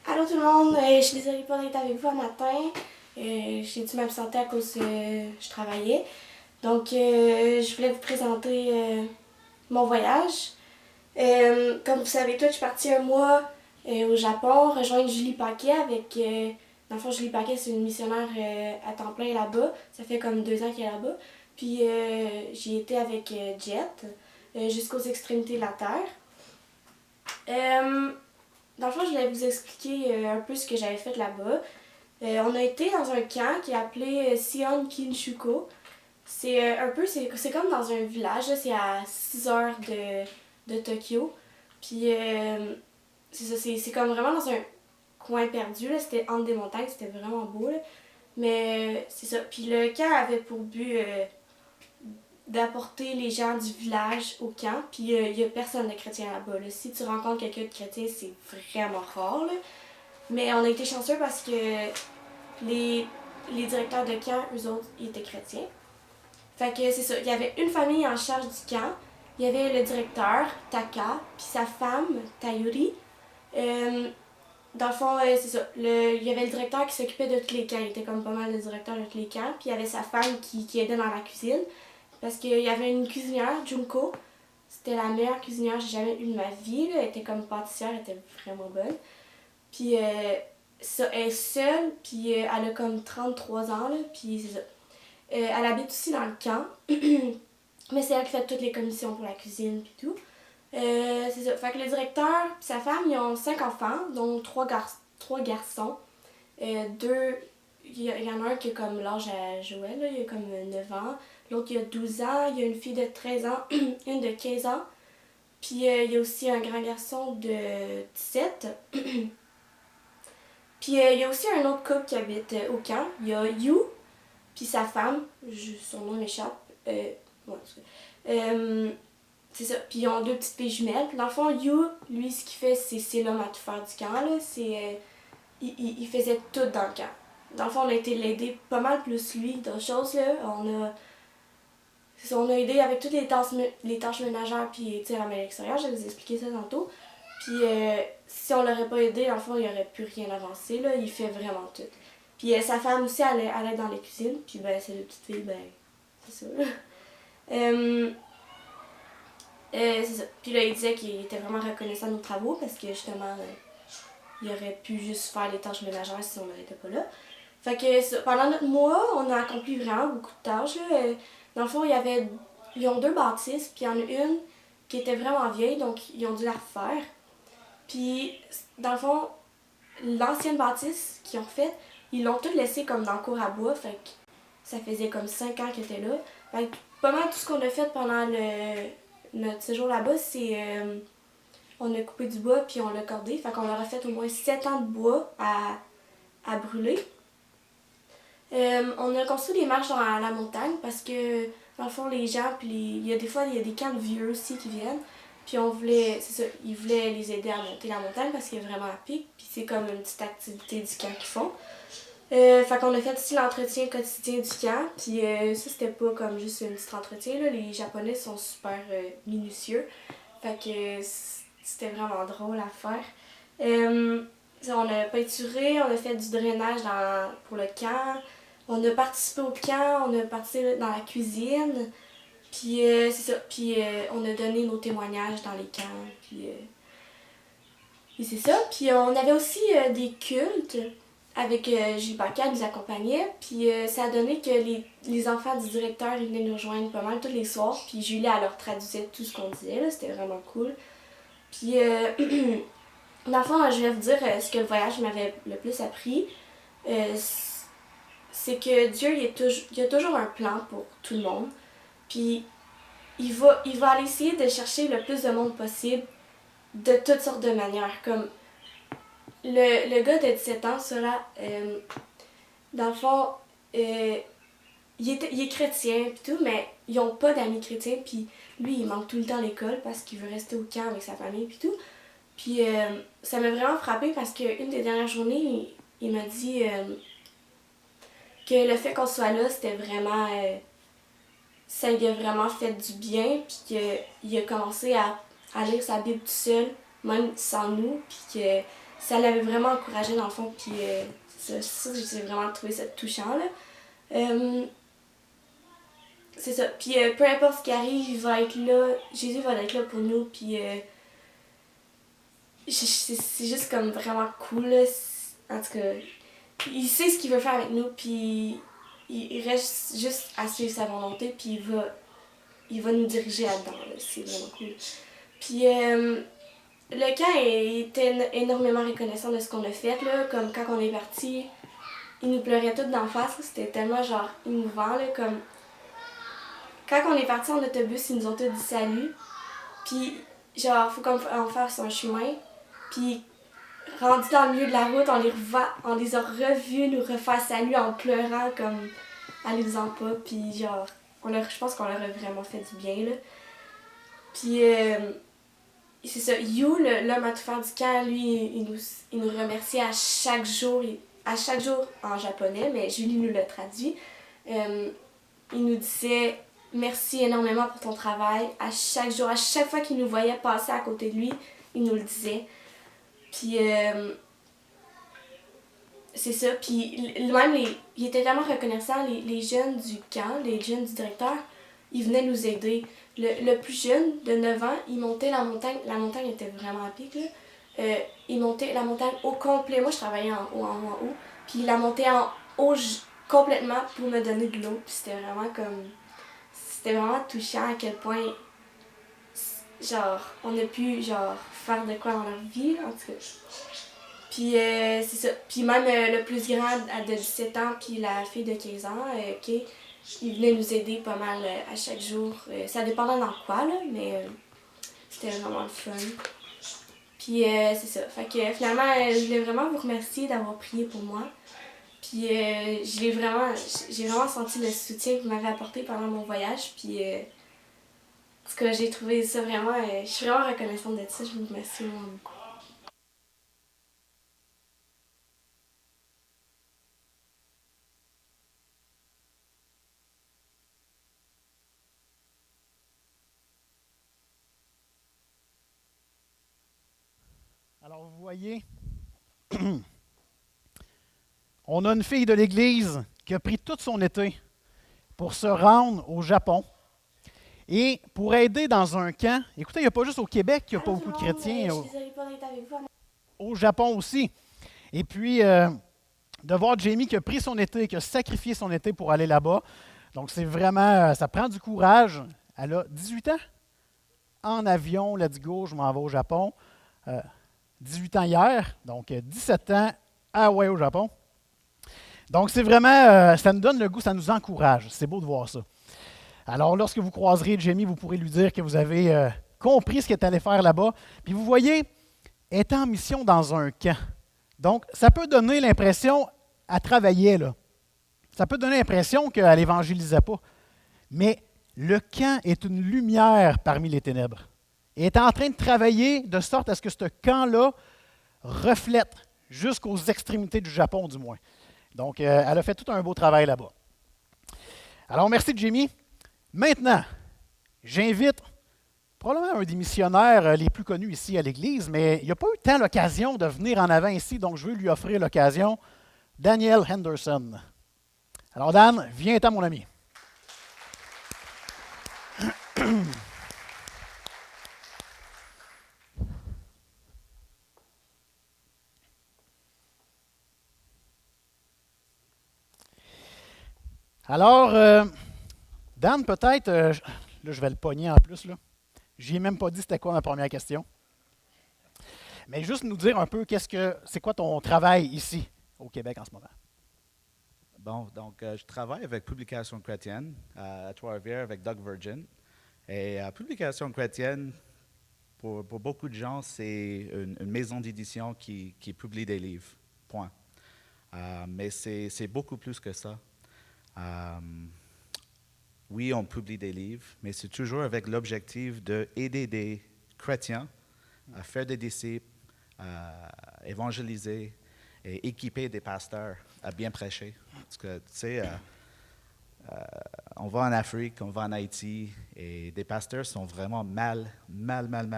Allô tout le monde, je suis désolée pas d'être avec vous un matin. J'ai dû m'absenter à cause que je travaillais. Donc, je voulais vous présenter mon voyage. Comme vous savez tous, je suis partie un mois au Japon, rejoindre Julie Paquet avec... dans le fond, Julie Paquet, c'est une missionnaire à temps plein là-bas. Ça fait comme 2 ans qu'elle est là-bas. Puis, j'ai été avec Jet jusqu'aux extrémités de la Terre. Dans le fond, je voulais vous expliquer un peu ce que j'avais fait là-bas. On a été dans un camp qui est appelé Sion Kinshuko. C'est c'est comme dans un village, là, c'est à 6 heures de Tokyo. Puis c'est ça, c'est comme vraiment dans un coin perdu, là. C'était entre des montagnes, c'était vraiment beau, là. Mais c'est ça. Puis le camp avait pour but d'apporter les gens du village au camp. Puis il n'y a personne de chrétien là-bas, là. Si tu rencontres quelqu'un de chrétien, c'est vraiment rare, là. Mais on a été chanceux parce que les directeurs de camp, eux autres, ils étaient chrétiens. Fait que c'est ça, il y avait une famille en charge du camp. Il y avait le directeur, Taka, puis sa femme, Tayuri. Dans le fond, c'est ça. Il y avait le directeur qui s'occupait de tous les camps. Il était comme pas mal le directeur de tous les camps. Puis il y avait sa femme qui aidait dans la cuisine. Parce qu'il y avait une cuisinière, Junko. C'était la meilleure cuisinière que j'ai jamais eue de ma vie. Là. Elle était comme pâtissière, elle était vraiment bonne. Puis ça, elle est seule, puis elle a comme 33 ans. Là, puis c'est ça. Elle habite aussi dans le camp. Mais c'est elle qui fait toutes les commissions pour la cuisine puis tout. C'est ça. Fait que le directeur et sa femme, ils ont 5 enfants, dont 3 garçons. Il y en a un qui a comme l'âge à Joël, là, il a comme 9 ans. L'autre, il a 12 ans. Il y a une fille de 13 ans, une de 15 ans. Puis il y a aussi un grand garçon de 17. Puis il y a aussi un autre couple qui habite au camp. Il y a Yu, puis sa femme, son nom m'échappe. C'est ça. Puis ils ont 2 petites filles jumelles. Puis dans le fond, Yu, lui, ce qu'il fait, c'est l'homme à tout faire du camp. Là. Il faisait tout dans le camp. Dans le fond, on a été l'aider pas mal plus lui d'autres choses. Là. On a aidé avec toutes les tâches ménagères puis la à l'extérieur. Je vais vous expliquer ça tantôt. Puis si on l'aurait pas aidé, dans le fond, il aurait plus rien avancé. Là. Il fait vraiment tout. Puis sa femme aussi, elle aide dans les cuisines. Puis ben, ces 2 petites filles, ben, c'est ça. C'est ça. Puis là, il disait qu'il était vraiment reconnaissant de nos travaux parce que justement, il aurait pu juste faire les tâches ménagères si on n'était pas là. Fait que pendant notre mois, on a accompli vraiment beaucoup de tâches. Là. Dans le fond, ils ont 2 bâtisses, puis il y en a une qui était vraiment vieille, donc ils ont dû la refaire. Puis, dans le fond, l'ancienne bâtisse qu'ils ont refaite, ils l'ont toute laissée comme dans le cour à bois, fait que ça faisait comme 5 ans qu'elle était là. Fait que pas mal tout ce qu'on a fait pendant notre séjour là-bas, c'est on a coupé du bois puis on l'a cordé. Fait qu'on leur a fait au moins 7 ans de bois à brûler. On a construit des marches dans la montagne parce que, dans le fond, les gens, puis des fois, il y a des camps de vieux aussi qui viennent. Puis ils voulaient les aider à monter la montagne parce qu'il est vraiment à pic. Puis c'est comme une petite activité du camp qu'ils font. Fait qu'on a fait aussi l'entretien quotidien du camp. Puis ça, c'était pas comme juste un petit entretien. Là. Les Japonais sont super minutieux. Fait que c'était vraiment drôle à faire. On a peinturé, on a fait du drainage pour le camp. On a participé au camp, on a participé dans la cuisine. Puis c'est ça. Puis on a donné nos témoignages dans les camps. Puis c'est ça. Puis on avait aussi des cultes avec Gilles Bacca qui nous accompagnait. Puis ça a donné que les enfants du directeur ils venaient nous rejoindre pas mal tous les soirs. Puis Julie, elle leur traduisait tout ce qu'on disait. Là. C'était vraiment cool. Puis dans le fond, je vais vous dire ce que le voyage m'avait le plus appris. C'est que Dieu, il a toujours un plan pour tout le monde. Puis il va aller essayer de chercher le plus de monde possible de toutes sortes de manières. Comme le gars de 17 ans, ça là, dans le fond, il est chrétien et tout, mais ils n'ont pas d'amis chrétiens. Puis lui, il manque tout le temps à l'école parce qu'il veut rester au camp avec sa famille et tout. Puis ça m'a vraiment frappée parce qu'une des dernières journées, il m'a dit que le fait qu'on soit là, c'était vraiment... ça lui a vraiment fait du bien, puis qu'il a commencé à lire sa Bible tout seul, même sans nous, puis que ça l'avait vraiment encouragé dans le fond, puis ça j'ai vraiment trouvé ça touchant, là. C'est ça, puis peu importe ce qui arrive, il va être là, Jésus va être là pour nous, puis c'est juste comme vraiment cool, là. En tout cas, il sait ce qu'il veut faire avec nous, puis il reste juste à suivre sa volonté, puis il va nous diriger là-dedans. Là. C'est vraiment cool. Puis le camp était énormément reconnaissant de ce qu'on a fait. Là. Comme quand on est parti, ils nous pleuraient tous d'en face. C'était tellement genre émouvant. Là. Comme quand on est parti en autobus, ils nous ont tous dit salut. Puis genre, faut qu'on fasse un chemin. Puis rendu dans le milieu de la route, on les a revus nous refaire salut en pleurant comme allez-vous-en pas. Puis genre, je pense qu'on leur a vraiment fait du bien là. Puis c'est ça, You, l'homme à tout faire du camp, lui, il nous remercie à chaque jour, à chaque jour en japonais, mais Julie nous l'a traduit. Il nous disait merci énormément pour ton travail. À chaque jour, à chaque fois qu'il nous voyait passer à côté de lui, il nous le disait. Puis c'est ça. Puis même, il était tellement reconnaissant, les jeunes du camp, les jeunes du directeur, ils venaient nous aider. Le plus jeune, de 9 ans, il montait la montagne. La montagne était vraiment à pic, là. Il montait la montagne au complet. Moi, je travaillais en haut. Puis il la montait en haut complètement pour me donner de l'eau. Puis c'était vraiment touchant à quel point, genre, on a pu, genre, faire de quoi dans leur vie, en tout cas. Puis c'est ça. Puis même le plus grand de 17 ans, puis la fille de 15 ans, ils venaient nous aider pas mal à chaque jour. Ça dépendait dans quoi, là, mais c'était vraiment le fun. Puis c'est ça. Fait que finalement, je voulais vraiment vous remercier d'avoir prié pour moi. Puis j'ai vraiment senti le soutien que vous m'avez apporté pendant mon voyage. Puis en tout cas, j'ai trouvé ça vraiment... je suis vraiment reconnaissante de ça. Je vous remercie vraiment beaucoup. Alors, vous voyez, on a une fille de l'Église qui a pris tout son été pour se rendre au Japon et pour aider dans un camp. Écoutez, il n'y a pas juste au Québec qu'il n'y a pas beaucoup de chrétiens, au Japon aussi. Et puis, de voir Jamie qui a pris son été, qui a sacrifié son été pour aller là-bas. Donc, c'est vraiment, ça prend du courage. Elle a 18 ans en avion, let's go, je m'en vais au Japon. 18 ans hier, donc 17 ans à Hawaï au Japon. Donc c'est vraiment, ça nous donne le goût, ça nous encourage. C'est beau de voir ça. Alors lorsque vous croiserez Jamie, vous pourrez lui dire que vous avez compris ce qu'elle est allé faire là-bas. Puis vous voyez, elle est en mission dans un camp. Donc ça peut donner l'impression, elle travaillait là. Ça peut donner l'impression qu'elle n'évangélisait pas. Mais le camp est une lumière parmi les ténèbres. Elle est en train de travailler de sorte à ce que ce camp-là reflète jusqu'aux extrémités du Japon, du moins. Donc, elle a fait tout un beau travail là-bas. Alors, merci Jamie. Maintenant, j'invite probablement un des missionnaires les plus connus ici à l'Église, mais il n'a pas eu tant l'occasion de venir en avant ici, donc je veux lui offrir l'occasion. Daniel Henderson. Alors, Dan, viens-t'en, mon ami. Alors, Dan, peut-être, là, je vais le pogner en plus, là. Je ai même pas dit c'était quoi ma première question. Mais juste nous dire un peu c'est quoi ton travail ici au Québec en ce moment. Bon, donc je travaille avec Publication chrétienne à Trois-Rivières avec Doug Virgin. Et Publication chrétienne, pour beaucoup de gens, c'est une maison d'édition qui publie des livres. Point. Mais c'est beaucoup plus que ça. Oui, on publie des livres, mais c'est toujours avec l'objectif d'aider des chrétiens à faire des disciples, à évangéliser et équiper des pasteurs à bien prêcher. Parce que, tu sais, on va en Afrique, on va en Haïti, et des pasteurs sont vraiment mal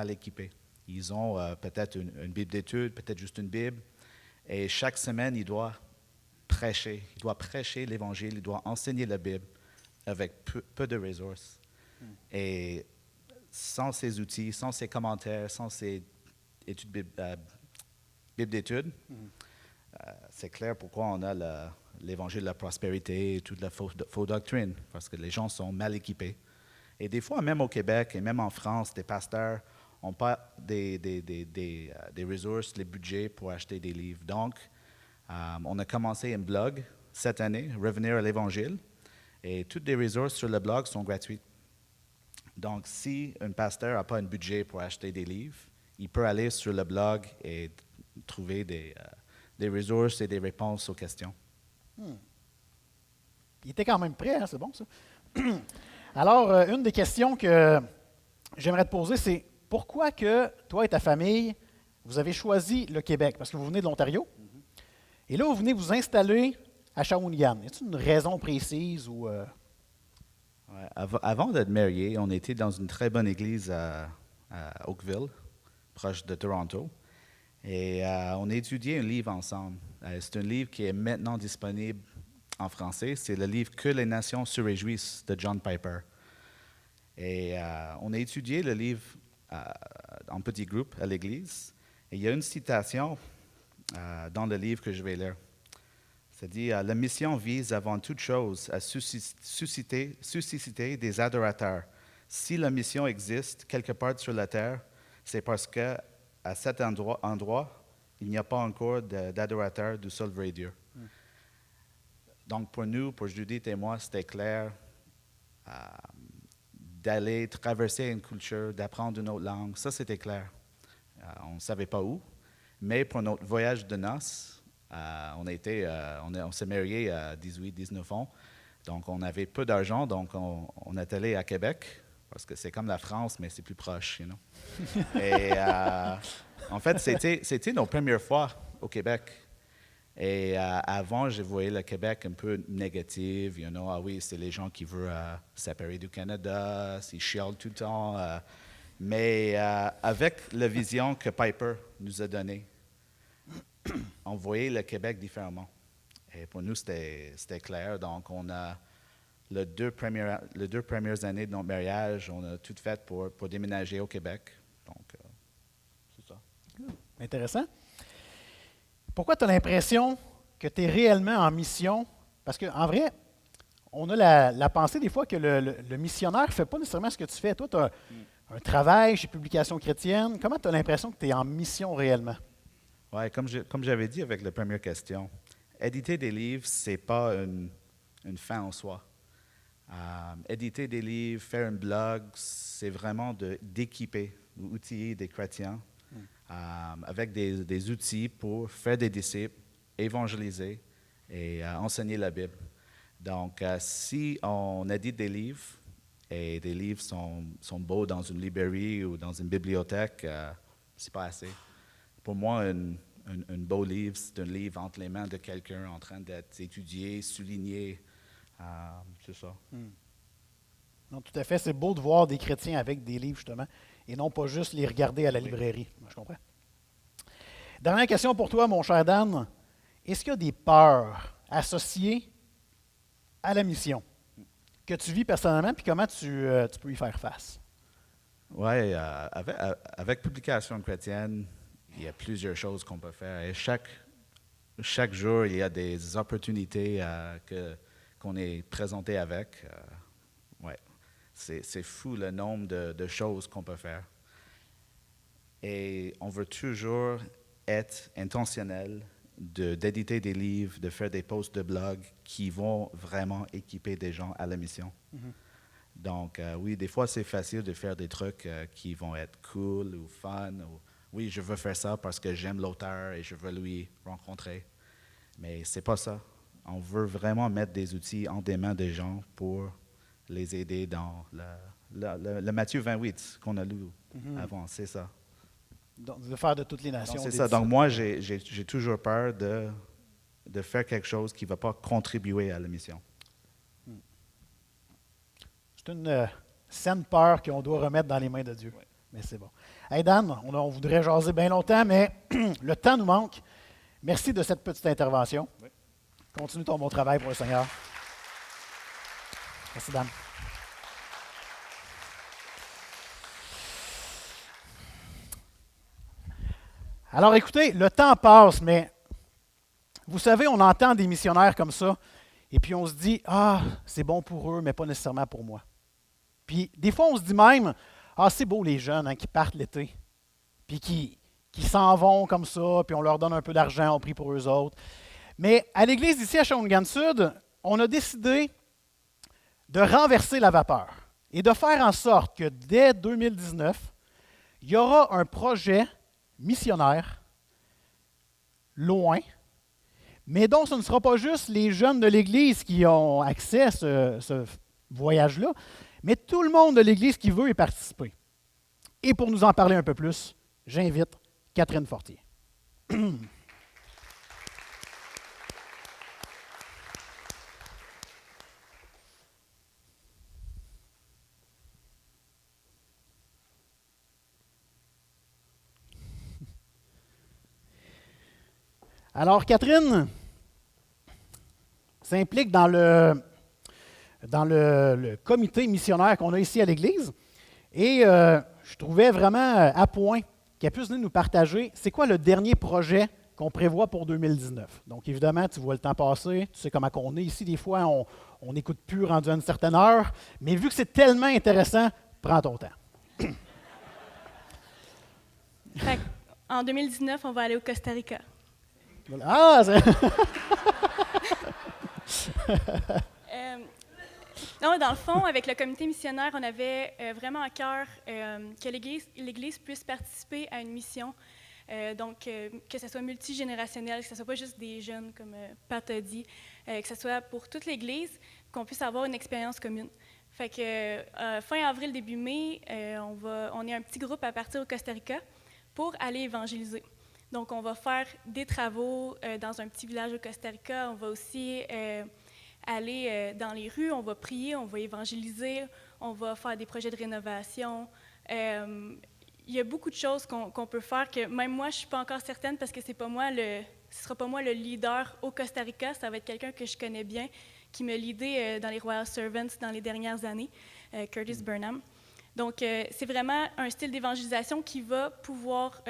équipés. Ils ont peut-être une Bible d'études, peut-être juste une Bible, et chaque semaine, ils doivent prêcher. Il doit prêcher l'Évangile, il doit enseigner la Bible avec peu de ressources. Et sans ces outils, sans ces commentaires, sans ces Bible d'études, c'est clair pourquoi on a l'Évangile de la prospérité et toute la fausse doctrine, parce que les gens sont mal équipés. Et des fois, même au Québec et même en France, des pasteurs n'ont pas des ressources, les budgets pour acheter des livres. Donc, on a commencé un blog cette année, Revenir à l'Évangile, et toutes les ressources sur le blog sont gratuites. Donc, si un pasteur n'a pas un budget pour acheter des livres, il peut aller sur le blog et trouver des ressources et des réponses aux questions. Il était quand même prêt, hein? C'est bon ça. Alors, une des questions que j'aimerais te poser, c'est pourquoi que toi et ta famille, vous avez choisi le Québec? Parce que vous venez de l'Ontario. Et là, vous venez vous installer à Shawinigan. Y a-t-il une raison précise ou... Ouais, avant d'être mariés, on était dans une très bonne église à Oakville, proche de Toronto. Et on a étudié un livre ensemble. C'est un livre qui est maintenant disponible en français. C'est le livre Que les nations se réjouissent de John Piper. Et on a étudié le livre en petit groupe à l'église. Et il y a une citation dans le livre que je vais lire. Ça dit, la mission vise avant toute chose à susciter des adorateurs. Si la mission existe quelque part sur la terre, c'est parce qu'à cet endroit, il n'y a pas encore d'adorateurs du seul vrai Dieu. Donc pour nous, pour Judith et moi, c'était clair d'aller traverser une culture, d'apprendre une autre langue. Ça, c'était clair. On ne savait pas où. Mais pour notre voyage de noces, on s'est mariés à 18, 19 ans. Donc, on avait peu d'argent, donc on est allé à Québec, parce que c'est comme la France, mais c'est plus proche, you know. Et en fait, c'était nos premières fois au Québec. Et avant, je voyais le Québec un peu négatif, you know. Ah oui, c'est les gens qui veulent séparer du Canada, ils chialent tout le temps. Mais avec la vision que Piper nous a donnée, on voyait le Québec différemment. Et pour nous, c'était clair. Donc, on a les deux premières années de notre mariage, on a tout fait pour déménager au Québec. Donc, c'est ça. Intéressant. Pourquoi tu as l'impression que tu es réellement en mission? Parce qu'en vrai, on a la pensée des fois que le missionnaire ne fait pas nécessairement ce que tu fais. Toi, tu as un travail chez Publications chrétiennes. Comment tu as l'impression que tu es en mission réellement? Oui, comme j'avais dit avec la première question, éditer des livres, ce n'est pas une fin en soi. Éditer des livres, faire un blog, c'est vraiment d'équiper ou outiller des chrétiens avec des outils pour faire des disciples, évangéliser et enseigner la Bible. Donc, si on édite des livres et des livres sont beaux dans une librairie ou dans une bibliothèque, c'est pas assez. Pour moi, un beau livre, c'est un livre entre les mains de quelqu'un en train d'être étudié, souligné. C'est ça. Non, tout à fait. C'est beau de voir des chrétiens avec des livres, justement, et non pas juste les regarder à la librairie. Je comprends. Dernière question pour toi, mon cher Dan. Est-ce qu'il y a des peurs associées à la mission que tu vis personnellement, puis comment tu peux y faire face? Oui, avec Publication chrétienne, il y a plusieurs choses qu'on peut faire. Et chaque jour, il y a des opportunités qu'on est présenté avec. Ouais. C'est fou le nombre de choses qu'on peut faire. Et on veut toujours être intentionnel d'éditer des livres, de faire des posts de blog qui vont vraiment équiper des gens à la mission. Donc, oui, des fois, c'est facile de faire des trucs qui vont être cool ou fun. Oui, je veux faire ça parce que j'aime l'auteur et je veux lui rencontrer. Mais c'est pas ça. On veut vraiment mettre des outils en des mains des gens pour les aider dans le Matthieu 28 qu'on a lu avant. C'est ça. Donc, de faire de toutes les nations. C'est ça. Donc, moi, j'ai toujours peur de faire quelque chose qui ne va pas contribuer à la mission. C'est une saine peur qu'on doit remettre dans les mains de Dieu. Oui. Mais c'est bon. Hey Dan, on voudrait jaser bien longtemps, mais le temps nous manque. Merci de cette petite intervention. Oui. Continue ton bon travail pour le Seigneur. Merci Dan. Alors écoutez, le temps passe, mais vous savez, on entend des missionnaires comme ça, et puis on se dit, ah, c'est bon pour eux, mais pas nécessairement pour moi. Puis des fois, on se dit même, ah, c'est beau les jeunes qui partent l'été, puis qui s'en vont comme ça, puis on leur donne un peu d'argent, on prie pour eux autres. Mais à l'église ici à Shawinigan-Sud, on a décidé de renverser la vapeur et de faire en sorte que dès 2019, il y aura un projet missionnaire, loin, mais dont ce ne sera pas juste les jeunes de l'Église qui ont accès à ce voyage-là, mais tout le monde de l'Église qui veut y participer. Et pour nous en parler un peu plus, j'invite Catherine Fortier. Alors, Catherine s'implique dans le comité missionnaire qu'on a ici à l'Église. Et je trouvais vraiment à point qu'elle puisse venir nous partager c'est quoi le dernier projet qu'on prévoit pour 2019. Donc, évidemment, tu vois le temps passer, tu sais comment on est ici. Des fois, on n'écoute plus rendu à une certaine heure. Mais vu que c'est tellement intéressant, prends ton temps. En 2019, on va aller au Costa Rica. Ah, c'est... Non, dans le fond, avec le comité missionnaire, on avait vraiment à cœur que l'Église puisse participer à une mission, que ce soit multigénérationnel, que ce ne soit pas juste des jeunes, comme Pat a dit, que ce soit pour toute l'Église, qu'on puisse avoir une expérience commune. Fait que fin avril, début mai, on est un petit groupe à partir au Costa Rica pour aller évangéliser. Donc, on va faire des travaux dans un petit village au Costa Rica. On va aussi aller dans les rues, on va prier, on va évangéliser, on va faire des projets de rénovation. Il y a beaucoup de choses qu'on peut faire que même moi, je ne suis pas encore certaine parce que ce ne sera pas moi le leader au Costa Rica. Ça va être quelqu'un que je connais bien, qui m'a leadé dans les Royal Servants dans les dernières années, Curtis Burnham. Donc, c'est vraiment un style d'évangélisation qui va pouvoir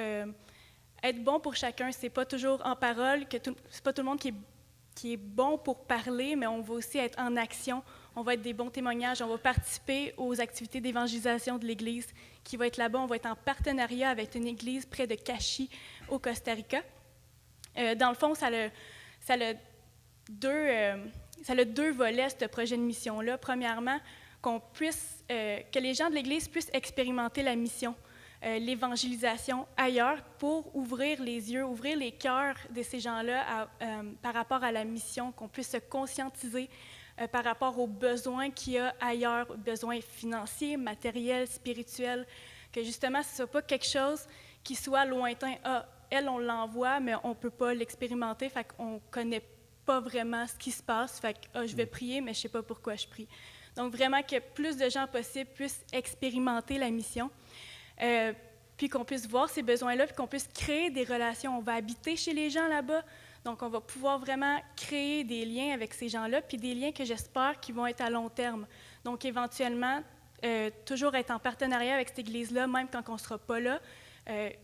être bon pour chacun. C'est pas toujours en parole, c'est pas tout le monde qui est bon pour parler, mais on va aussi être en action. On va être des bons témoignages. On va participer aux activités d'évangélisation de l'Église qui va être là-bas. On va être en partenariat avec une église près de Cachi, au Costa Rica. Dans le fond, ça a deux volets, ce projet de mission-là. Premièrement, que les gens de l'Église puissent expérimenter la mission, l'évangélisation ailleurs pour ouvrir les yeux, ouvrir les cœurs de ces gens-là par rapport à la mission, qu'on puisse se conscientiser par rapport aux besoins qu'il y a ailleurs, besoins financiers, matériels, spirituels, que justement, ce ne soit pas quelque chose qui soit lointain. Ah, elle, on l'envoie, mais on ne peut pas l'expérimenter, fait qu'on ne connaît pas vraiment ce qui se passe, fait que je vais prier, mais je ne sais pas pourquoi je prie. Donc, vraiment que plus de gens possible puissent expérimenter la mission, puis qu'on puisse voir ces besoins-là, puis qu'on puisse créer des relations. On va habiter chez les gens là-bas, donc on va pouvoir vraiment créer des liens avec ces gens-là, puis des liens que j'espère qui vont être à long terme. Donc, éventuellement, toujours être en partenariat avec cette église-là, même quand on ne sera pas là,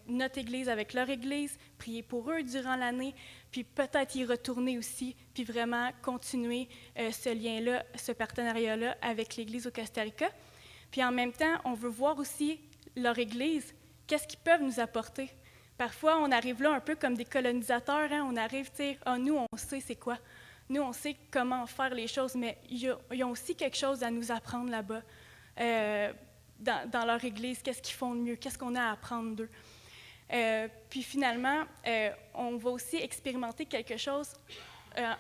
notre église avec leur église, prier pour eux durant l'année, puis peut-être y retourner aussi, puis vraiment continuer ce lien-là, ce partenariat-là avec l'église au Costa Rica. Puis en même temps, on veut voir aussi leur église, qu'est-ce qu'ils peuvent nous apporter. Parfois, on arrive là un peu comme des colonisateurs, hein? On arrive, tu sais, nous, on sait c'est quoi. Nous, on sait comment faire les choses, mais ils ont aussi quelque chose à nous apprendre là-bas. Dans leur église, qu'est-ce qu'ils font de mieux, qu'est-ce qu'on a à apprendre d'eux. Puis finalement, on va aussi expérimenter quelque chose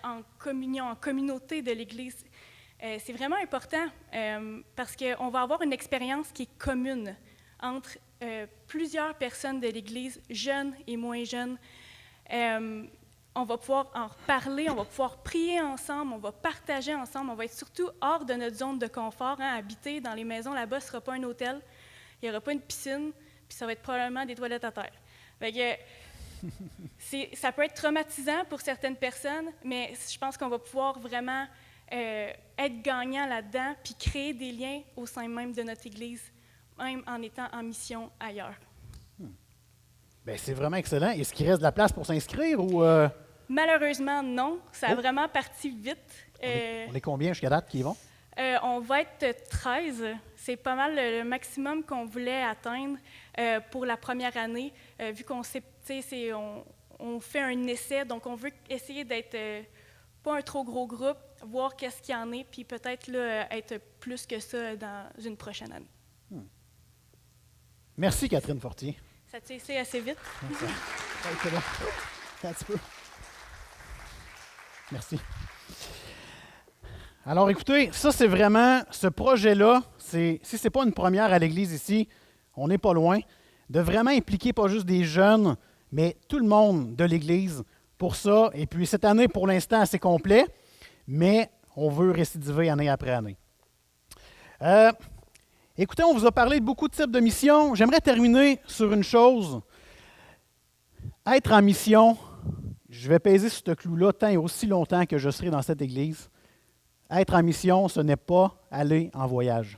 en communion, en communauté de l'Église. C'est vraiment important parce qu'on va avoir une expérience qui est commune entre plusieurs personnes de l'Église, jeunes et moins jeunes. On va pouvoir en reparler, on va pouvoir prier ensemble, on va partager ensemble, on va être surtout hors de notre zone de confort. Hein, habiter dans les maisons là-bas, ce ne sera pas un hôtel, il n'y aura pas une piscine, puis ça va être probablement des toilettes à terre. Fait que, ça peut être traumatisant pour certaines personnes, mais je pense qu'on va pouvoir vraiment être gagnant là-dedans, puis créer des liens au sein même de notre Église, même en étant en mission ailleurs. Bien, c'est vraiment excellent. Est-ce qu'il reste de la place pour s'inscrire ou... Malheureusement, non. Ça a vraiment parti vite. On est combien jusqu'à date qui y vont? On va être 13. C'est pas mal le maximum qu'on voulait atteindre pour la première année, vu qu'on sait, on fait un essai, donc on veut essayer d'être pas un trop gros groupe, voir qu'est-ce qu'il y en est, puis peut-être là, être plus que ça dans une prochaine année. Merci, Catherine Fortier. Ça t'a été assez vite? C'est bon. Un petit peu. Merci. Alors, écoutez, ça, c'est vraiment, ce projet-là, si ce n'est pas une première à l'Église ici, on n'est pas loin, de vraiment impliquer pas juste des jeunes, mais tout le monde de l'Église pour ça. Et puis, cette année, pour l'instant, assez complet, mais on veut récidiver année après année. Écoutez, on vous a parlé de beaucoup de types de missions. J'aimerais terminer sur une chose. Être en mission, je vais peser sur ce clou-là tant et aussi longtemps que je serai dans cette Église. Être en mission, ce n'est pas aller en voyage.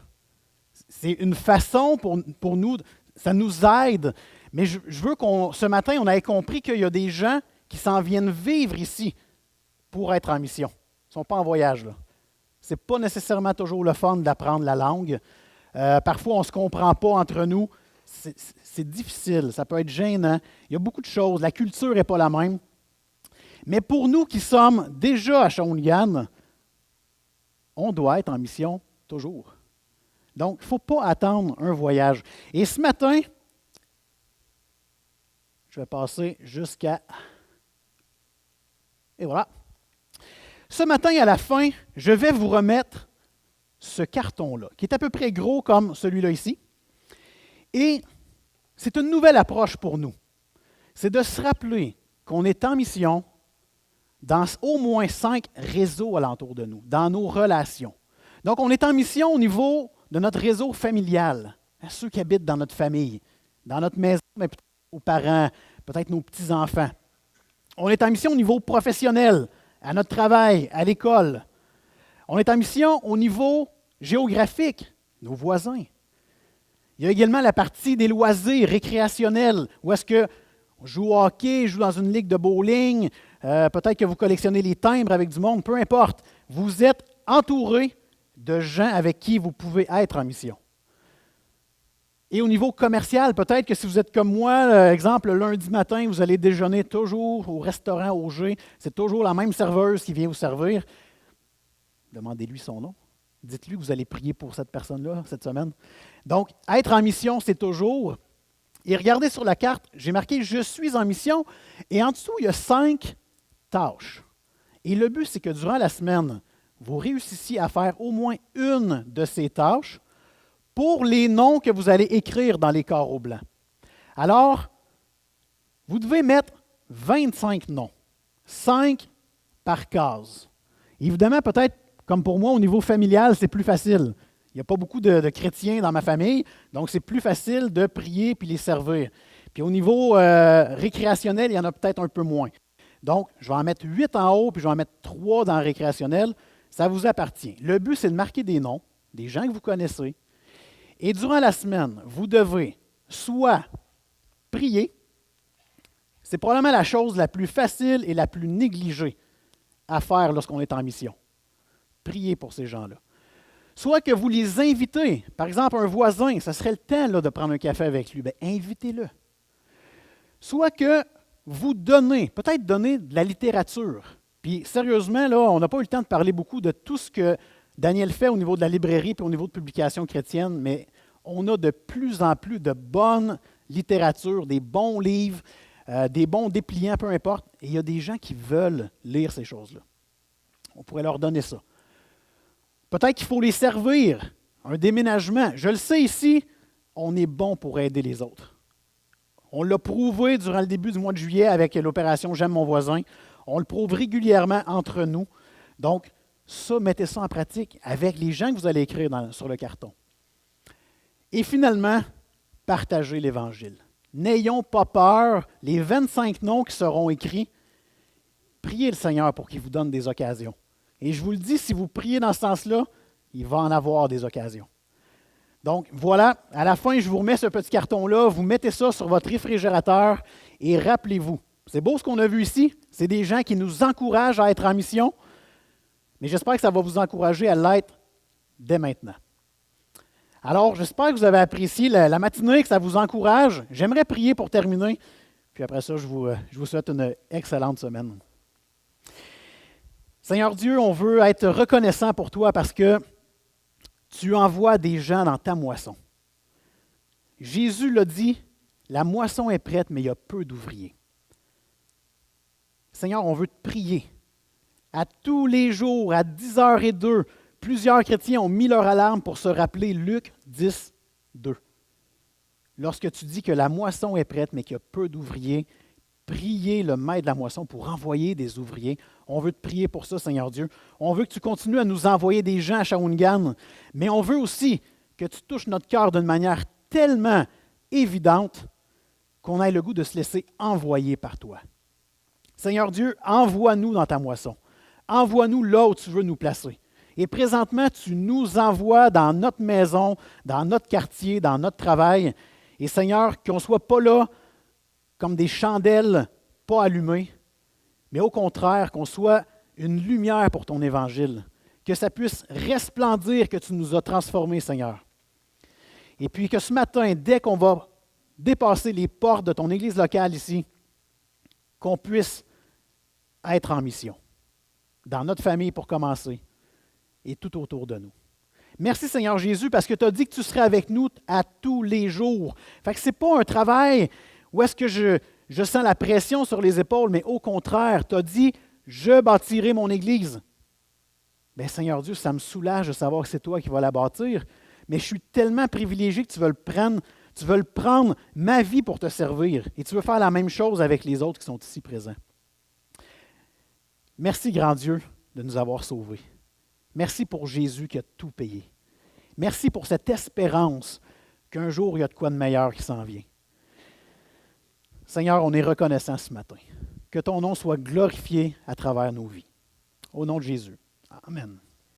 C'est une façon pour nous, ça nous aide, mais je veux ce matin, on ait compris qu'il y a des gens qui s'en viennent vivre ici pour être en mission. Ils ne sont pas en voyage, là. Ce n'est pas nécessairement toujours le fun d'apprendre la langue. Parfois, on ne se comprend pas entre nous. C'est difficile, ça peut être gênant. Il y a beaucoup de choses. La culture n'est pas la même. Mais pour nous qui sommes déjà à Shawinigan, on doit être en mission toujours. Donc, il ne faut pas attendre un voyage. Et ce matin, je vais passer jusqu'à... Et voilà. Ce matin, à la fin, je vais vous remettre ce carton-là, qui est à peu près gros comme celui-là ici. Et c'est une nouvelle approche pour nous. C'est de se rappeler qu'on est en mission dans au moins 5 réseaux alentour de nous, dans nos relations. Donc, on est en mission au niveau de notre réseau familial, ceux qui habitent dans notre famille, dans notre maison, mais peut-être nos parents, peut-être nos petits-enfants. On est en mission au niveau professionnel, à notre travail, à l'école. On est en mission au niveau géographique, nos voisins. Il y a également la partie des loisirs récréationnels, où est-ce qu'on joue au hockey, joue dans une ligue de bowling, peut-être que vous collectionnez les timbres avec du monde, peu importe. Vous êtes entouré de gens avec qui vous pouvez être en mission. Et au niveau commercial, peut-être que si vous êtes comme moi, exemple, le lundi matin, vous allez déjeuner toujours au restaurant Auger, c'est toujours la même serveuse qui vient vous servir. Demandez-lui son nom. Dites-lui que vous allez prier pour cette personne-là cette semaine. Donc, être en mission, c'est toujours. Et regardez sur la carte, j'ai marqué « Je suis en mission » et en dessous, il y a 5 tâches. Et le but, c'est que durant la semaine, vous réussissiez à faire au moins une de ces tâches pour les noms que vous allez écrire dans les carreaux blancs. Alors, vous devez mettre 25 noms, 5 par case. Évidemment, peut-être, comme pour moi, au niveau familial, c'est plus facile. Il n'y a pas beaucoup de chrétiens dans ma famille, donc c'est plus facile de prier puis les servir. Puis au niveau récréationnel, il y en a peut-être un peu moins. Donc, je vais en mettre 8 en haut, puis je vais en mettre 3 dans le récréationnel. Ça vous appartient. Le but, c'est de marquer des noms, des gens que vous connaissez. Et durant la semaine, vous devez soit prier, c'est probablement la chose la plus facile et la plus négligée à faire lorsqu'on est en mission. Prier pour ces gens-là. Soit que vous les invitez, par exemple un voisin, ça serait le temps là, de prendre un café avec lui, bien invitez-le. Soit que vous donnez, peut-être donner de la littérature. Puis sérieusement, là, on n'a pas eu le temps de parler beaucoup de tout ce que Daniel fait au niveau de la librairie et au niveau de publication chrétienne, mais on a de plus en plus de bonne littérature, des bons livres, des bons dépliants, peu importe. Et il y a des gens qui veulent lire ces choses-là. On pourrait leur donner ça. Peut-être qu'il faut les servir. Un déménagement. Je le sais ici, on est bon pour aider les autres. On l'a prouvé durant le début du mois de juillet avec l'opération J'aime mon voisin. On le prouve régulièrement entre nous. Donc, ça, mettez ça en pratique avec les gens que vous allez écrire sur le carton. Et finalement, partagez l'Évangile. N'ayons pas peur. Les 25 noms qui seront écrits, priez le Seigneur pour qu'il vous donne des occasions. Et je vous le dis, si vous priez dans ce sens-là, il va en avoir des occasions. Donc, voilà, à la fin, je vous remets ce petit carton-là, vous mettez ça sur votre réfrigérateur et rappelez-vous, c'est beau ce qu'on a vu ici, c'est des gens qui nous encouragent à être en mission, mais j'espère que ça va vous encourager à l'être dès maintenant. Alors, j'espère que vous avez apprécié la matinée, que ça vous encourage. J'aimerais prier pour terminer, puis après ça, je vous souhaite une excellente semaine. Seigneur Dieu, on veut être reconnaissant pour toi parce que tu envoies des gens dans ta moisson. Jésus l'a dit, la moisson est prête, mais il y a peu d'ouvriers. Seigneur, on veut te prier. À tous les jours, à 10h02, plusieurs chrétiens ont mis leur alarme pour se rappeler Luc 10, 2. Lorsque tu dis que la moisson est prête, mais qu'il y a peu d'ouvriers, priez le maître de la moisson pour envoyer des ouvriers. On veut te prier pour ça, Seigneur Dieu. On veut que tu continues à nous envoyer des gens à Shawinigan, mais on veut aussi que tu touches notre cœur d'une manière tellement évidente qu'on ait le goût de se laisser envoyer par toi. Seigneur Dieu, envoie-nous dans ta moisson. Envoie-nous là où tu veux nous placer. Et présentement, tu nous envoies dans notre maison, dans notre quartier, dans notre travail. Et Seigneur, qu'on ne soit pas là comme des chandelles pas allumées, mais au contraire, qu'on soit une lumière pour ton évangile, que ça puisse resplendir que tu nous as transformés, Seigneur. Et puis que ce matin, dès qu'on va dépasser les portes de ton église locale ici, qu'on puisse être en mission, dans notre famille pour commencer, et tout autour de nous. Merci Seigneur Jésus, parce que tu as dit que tu serais avec nous à tous les jours. Fait que ce n'est pas un travail où est-ce que je sens la pression sur les épaules, mais au contraire, tu as dit, je bâtirai mon église. Bien Seigneur Dieu, ça me soulage de savoir que c'est toi qui vas la bâtir, mais je suis tellement privilégié que tu veux prendre ma vie pour te servir, et tu veux faire la même chose avec les autres qui sont ici présents. Merci, grand Dieu, de nous avoir sauvés. Merci pour Jésus qui a tout payé. Merci pour cette espérance qu'un jour, il y a de quoi de meilleur qui s'en vient. Seigneur, on est reconnaissant ce matin. Que ton nom soit glorifié à travers nos vies. Au nom de Jésus. Amen.